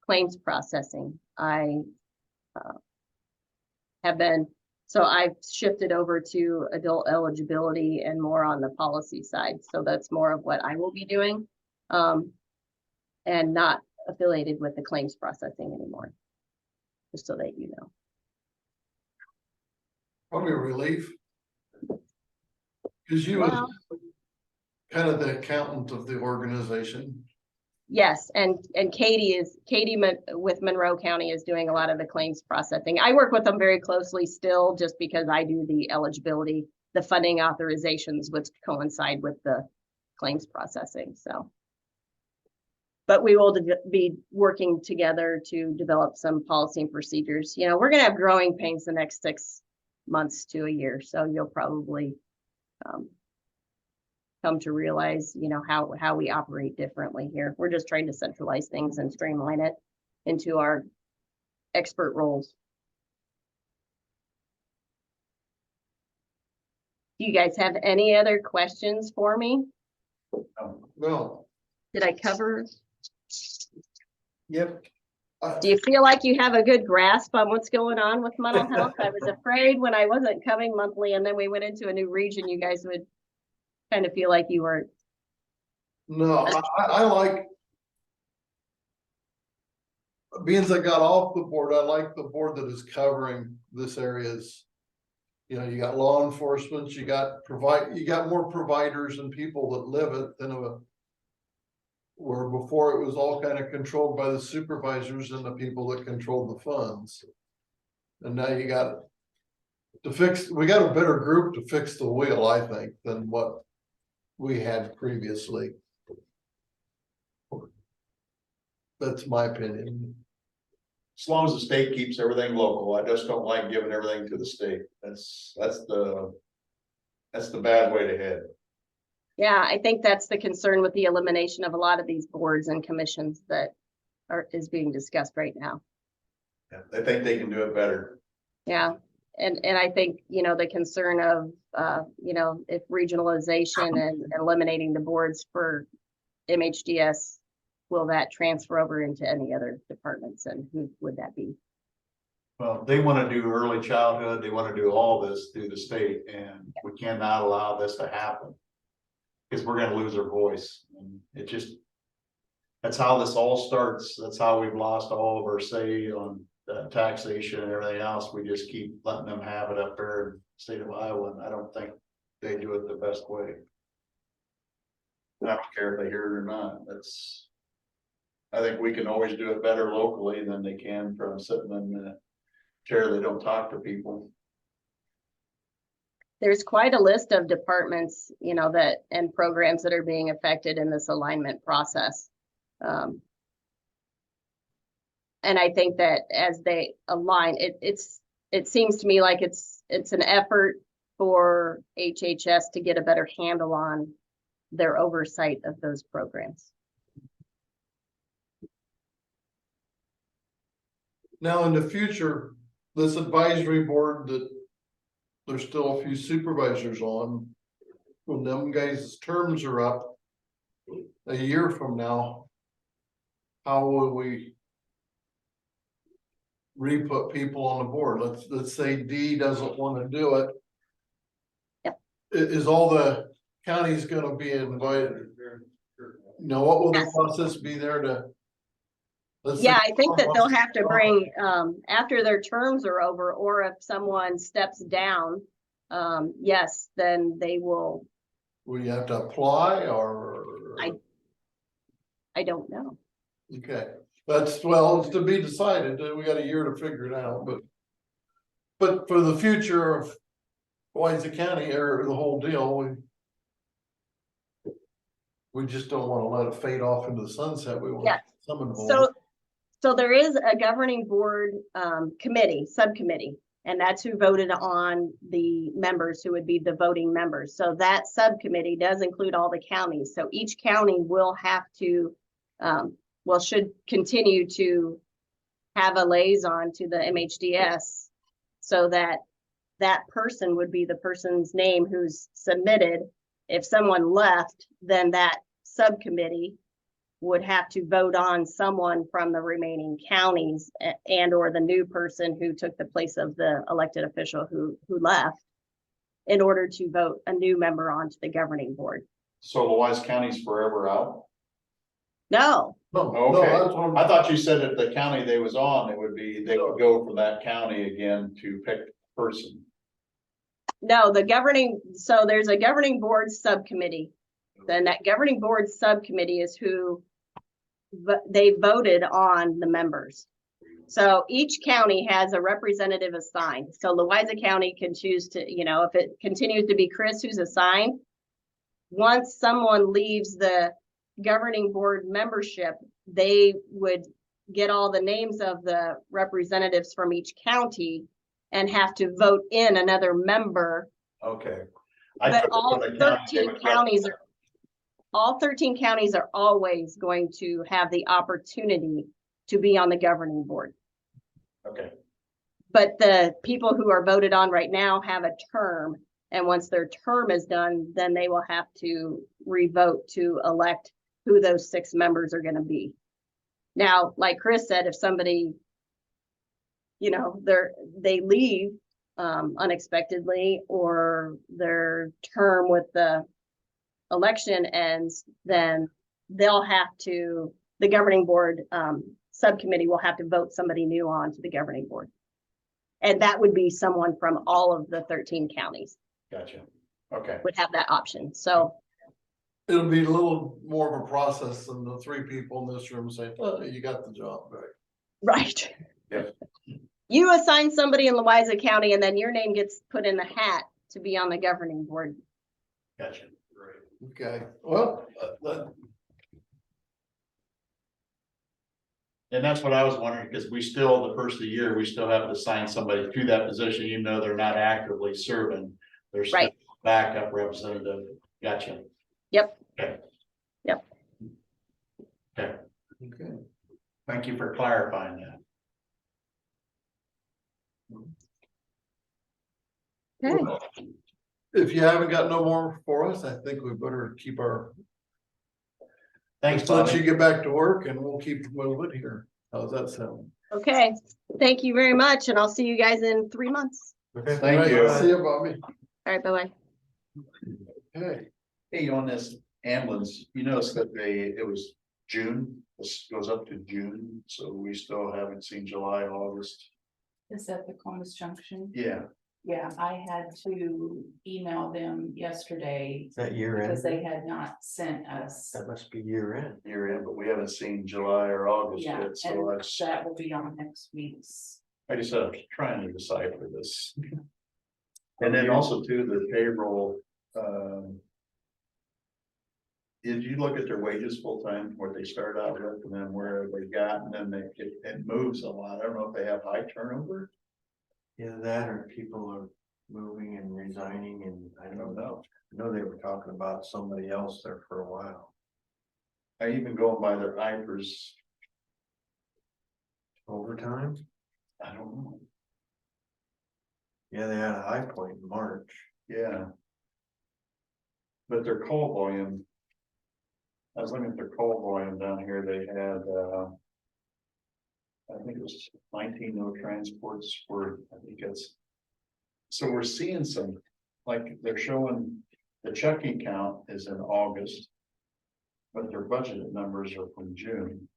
claims processing. I have been, so I've shifted over to adult eligibility and more on the policy side. So that's more of what I will be doing, and not affiliated with the claims processing anymore, just so that you know. Probably a relief. Cause you was Well, kind of the accountant of the organization. yes, and Katie with Monroe County is doing a lot of the claims processing. I work with them very closely still, just because I do the eligibility, the funding authorizations, which coincide with the claims processing. So, but we will be working together to develop some policy and procedures. You know, we're gonna have growing pains the next 6 months to a year, so you'll probably come to realize, how we operate differently here. We're just trying to centralize things and streamline it into our expert roles. Do you guys have any other questions for me? No. Did I cover? Yep. Do you feel like you have a good grasp on what's going on with mental health? I was afraid when I wasn't coming monthly and then we went into a new region, you guys would kind of feel like you weren't. No, I like. Being as I got off the board, I like the board that is covering this areas. You got law enforcement, you got more providers and people that live it than where before it was all kind of controlled by the supervisors and the people that controlled the funds. And now we got a better group to fix the wheel, I think, than what we had previously. That's my opinion. As long as the state keeps everything local, I just don't like giving everything to the state. That's the bad way to head. Yeah, I think that's the concern with the elimination of a lot of these boards and commissions that is being discussed right now. Yeah, they think they can do it better. Yeah, and I think, the concern of, if regionalization and eliminating the boards for MHDS will that transfer over into any other departments, and who would that be? Well, they want to do early childhood, they want to do all this through the state, and we cannot allow this to happen. Because we're gonna lose our voice, and it just. That's how this all starts, that's how we've lost all of our say on taxation and everything else, we just keep letting them have it up there in the state of Iowa, and I don't think they do it the best way. I don't care if they hear it or not, that's. I think we can always do it better locally than they can from sitting in the chair, they don't talk to people. There's quite a list of departments, you know, that, and programs that are being affected in this alignment process. And I think that as they align, it seems to me like it's an effort for HHS to get a better handle on their oversight of those programs. Now, in the future, this advisory board that there's still a few supervisors on, when them guys' terms are up a year from now, how will we re-put people on the board? Let's say D doesn't want to do it. Yep. Is all the counties gonna be invited? Now, what will the Yes. process be there to? Yeah, I think that they'll have to bring, after their terms are over, or if someone steps down, yes, then they will. Will you have to apply or? I don't know. Okay, well, it's to be decided, we got a year to figure it out, but for the future of Louisa County or the whole deal, we just don't wanna let it fade off into the sunset, we want Yeah. some involved. So there is a governing board subcommittee, and that's who voted on the members who would be the voting members. So that subcommittee does include all the counties. So each county will have to, should continue to have a liaison to the MHDS, so that that person would be the person's name who's submitted. If someone left, then that subcommittee would have to vote on someone from the remaining counties and or the new person who took the place of the elected official who left, in order to vote a new member onto the governing board. So Louisa County's forever out? No, No, Okay, that's what I thought you said that the county they was on, they would go for that county again to pick the person. no, so there's a governing board subcommittee. Then that governing board subcommittee is who they voted on the members. So each county has a representative assigned. So Louisa County can choose to, if it continues to be Chris who's assigned, once someone leaves the governing board membership, they would get all the names of the representatives from each county and have to vote in another member. Okay. But all 13 counties are always going to have the opportunity to be on the governing board. Okay. But the people who are voted on right now have a term, and once their term is done, then they will have to revote to elect who those 6 members are going to be. Now, like Chris said, if somebody, they leave unexpectedly, or their term with the election ends, then the governing board subcommittee will have to vote somebody new on to the governing board. And that would be someone from all of the 13 counties. Gotcha. Okay. Would have that option. So it'll be a little more of a process than the 3 people in this room saying, oh, you got the job, right? right. Yep. You assign somebody in Louisa County, and then your name gets put in the hat to be on the governing board. Gotcha. Okay, well, And that's what I was wondering, because we still, the first of the year, we still have to assign somebody to that position, even though they're not actively serving. They're still Right. backup representative. Gotcha. Yep. Okay. Yep. Okay. okay. Thank you for clarifying that. Okay. If you haven't got no more for us, I think we better keep our Thanks, Just let you Bobby. get back to work and we'll keep moving here. How's that sound? Okay, thank you very much, and I'll see you guys in 3 months. Okay. Thank Right, you. See you, Bobby. All right, bye-bye. Okay. Hey, on this ambulance, you notice that it was June, this goes up to June, so we still haven't seen July, August. Is that the Columbus Junction? Yeah, Yeah, I had to email them yesterday Is that year because end? they had not sent us. That must be year end. year in, but we haven't seen July or August Yeah, yet, so and that's, that will be on next week's. I just was trying to decipher this. And then also too, the payroll, did you look at their wages full time, where they start out with, and then where they got, and then it moves a lot, I don't know if they have high turnover, Either that or people are moving and resigning and I I don't don't know. know. I know they were talking about somebody else there for a while. I even going by their IFRS, Overtime? I don't know, Yeah, they had a high point in March. yeah. But their call volume. I was looking at their call volume down here, they had, I think it was 19 no transports for, I think it's. So we're seeing some, like, they're showing, the checking count is in August. But their budgeted numbers are from June.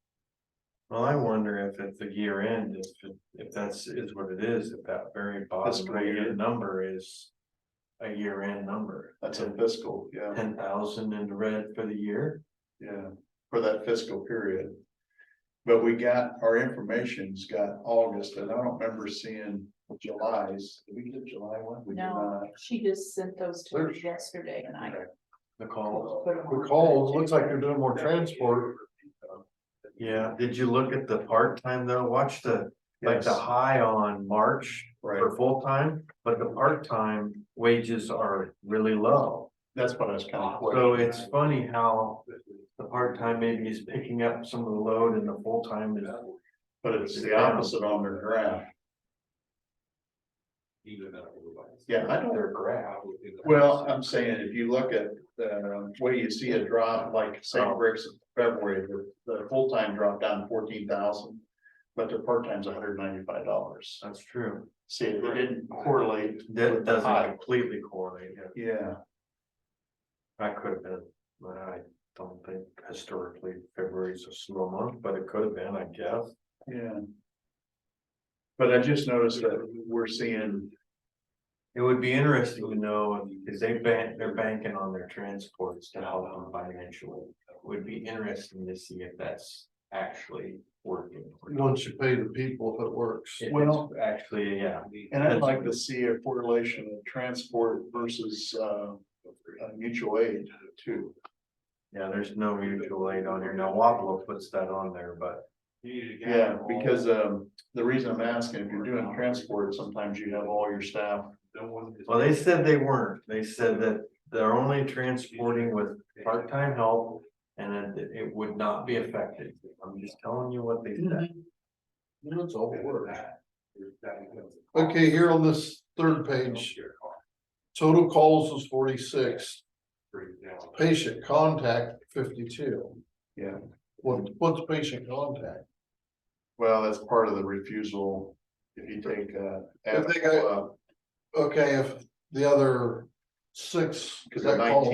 Well, I wonder if at the year end, if that's is what it is, if that very bottom Fiscal year. rated number is. A year end number. That's a fiscal, yeah, 10,000 in the red for the year. yeah, for that fiscal period. But we got, our information's got August, and I don't remember seeing July's. Did we get July one? We did No, not. she just sent those to me There's- yesterday and I. Okay. The call. put 'em on. The calls, looks like they're doing more transport. Yeah, did you look at the part-time though? Watch the, like the Yes. high on March Right, for full-time, but the part-time wages are really low. that's what I was kind of. So it's funny how the part-time maybe is picking up some of the load and the full-time is. But it's the opposite on their graph. Yeah, I don't, Their graph. well, I'm saying, if you look at, where you see a drop, like St. Bricks in February, the full-time dropped down to 14,000. But their part-time's $195. That's true. See, it didn't correlate. That with the doesn't high. completely correlate. Yeah. Yeah, That could have been, but I don't think historically February's a slow month, but it could have been, I guess. yeah. But I just noticed that we're seeing, It would be interesting to know, because they're banking on their transports to help them financially. It would be interesting to see if that's actually working. Once you pay the people, if it works. If Well- it's actually, yeah. and I'd like to see a correlation of transport versus, mutual aid too. Yeah, there's no mutual aid on here. Now Wapello puts that on there, but. Yeah, because, the reason I'm asking, if you're doing transport, sometimes you have all your staff. Well, they said they weren't. They said that they're only transporting with part-time help. And that it would not be affected. I'm just telling you what they said. That's all it works. Okay, here on this third page, total calls was 46, patient contact 52. Yeah, What's patient contact? well, that's part of the refusal. If you take, If they go- Okay, if the other 6. because that the call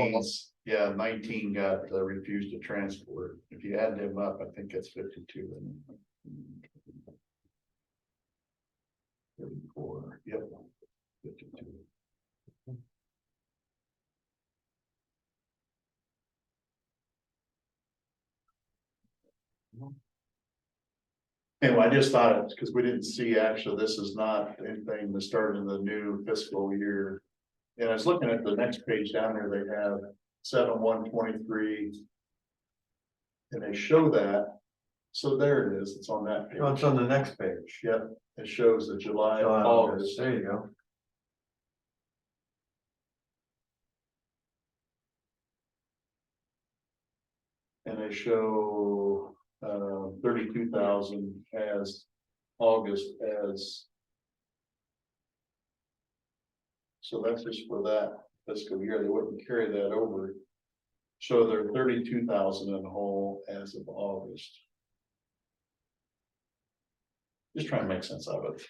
19 got refused to transport. If you add them up, I think it's 52. 34, yep. 52. Anyway, I just thought it's because we didn't see, actually, this is not anything to start in the new fiscal year. And I was looking at the next page down there, they have 7/1/23. And they show that, so there it is, it's on that Oh, it's page. on the next page. Yep, it shows the July, July, August. There you go. And they show 32,000 as August as. So that's just for that fiscal year, they wouldn't carry that over So they're 32,000 in the hole as of August. Just trying to make sense of it.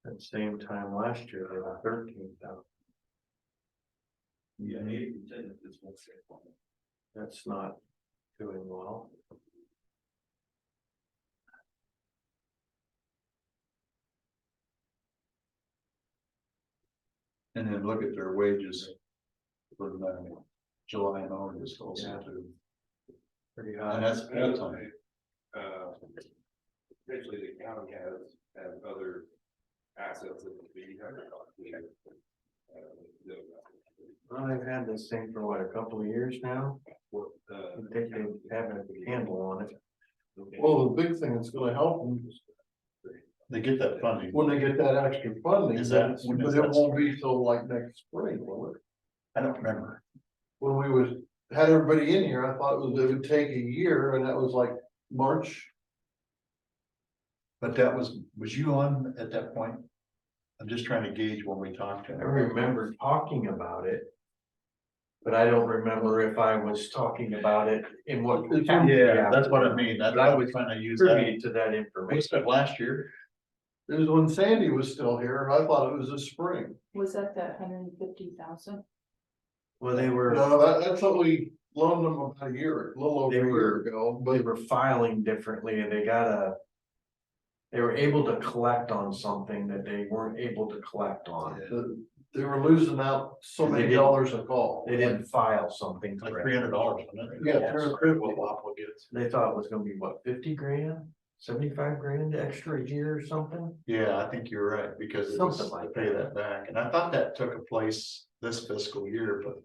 At the same time last year, they were 13,000. Yeah. That's not doing well. And then look at their wages for July and August also Yeah. too. Pretty And high. that's full time. Essentially, the county has other assets that we have. Well, they've had this thing for what, a couple of years now? I think they have a handle on it. Well, the big thing that's gonna help them They get that funding. when they get that extra funding, Is but that- when is it that won't be till like next spring, will it? I don't remember. When we had everybody in here, I thought it would take a year, and that was like March. But that was you on at that point? I'm just trying to gauge when we talked to I him. remember talking about it. But I don't remember if I was talking about it in what. Yeah, that's what I mean. That's But I why was we're trying to use privy that. to that We information. spent last year. It was when Sandy was still here, I thought it was this spring. Was that the 150,000? Well, they were, No, that's what we loaned them about a little over They a were- year ago, they but were filing differently and they were able to collect on something that they weren't able to collect on. they were losing out so They many didn't- dollars a call. They didn't file something Like correctly. $300, wasn't it? Yeah, They thought it was gonna be what, 50 grand, 75 grand extra a year or something? Yeah, I think you're right, because it was Something like to pay that. that back, and I thought that took a place this fiscal year, but.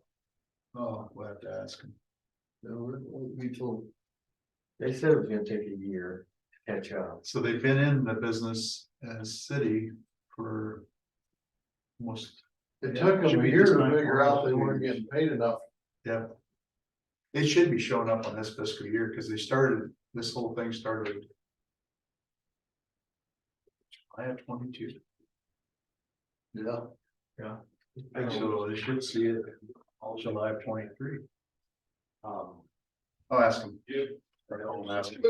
Oh, we'll have to ask him. We told, They said it was gonna take a year to catch up. So they've been in the business as city for. Almost, it Yeah, took them should a be year this to time figure out they forward. weren't getting paid enough. yeah. It should be showing up on this fiscal year, because this whole thing started. July of 22. Yeah. Yeah. So they should see it all July of 23. I'll ask them. I'll ask them.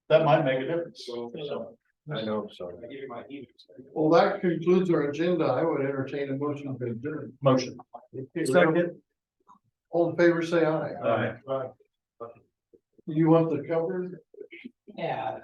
That might make a difference. I know, so. Well, that concludes our agenda. I would entertain a motion to adjourn. Motion. Second. All in favor, say aye. Aye. You want the cover? Yeah.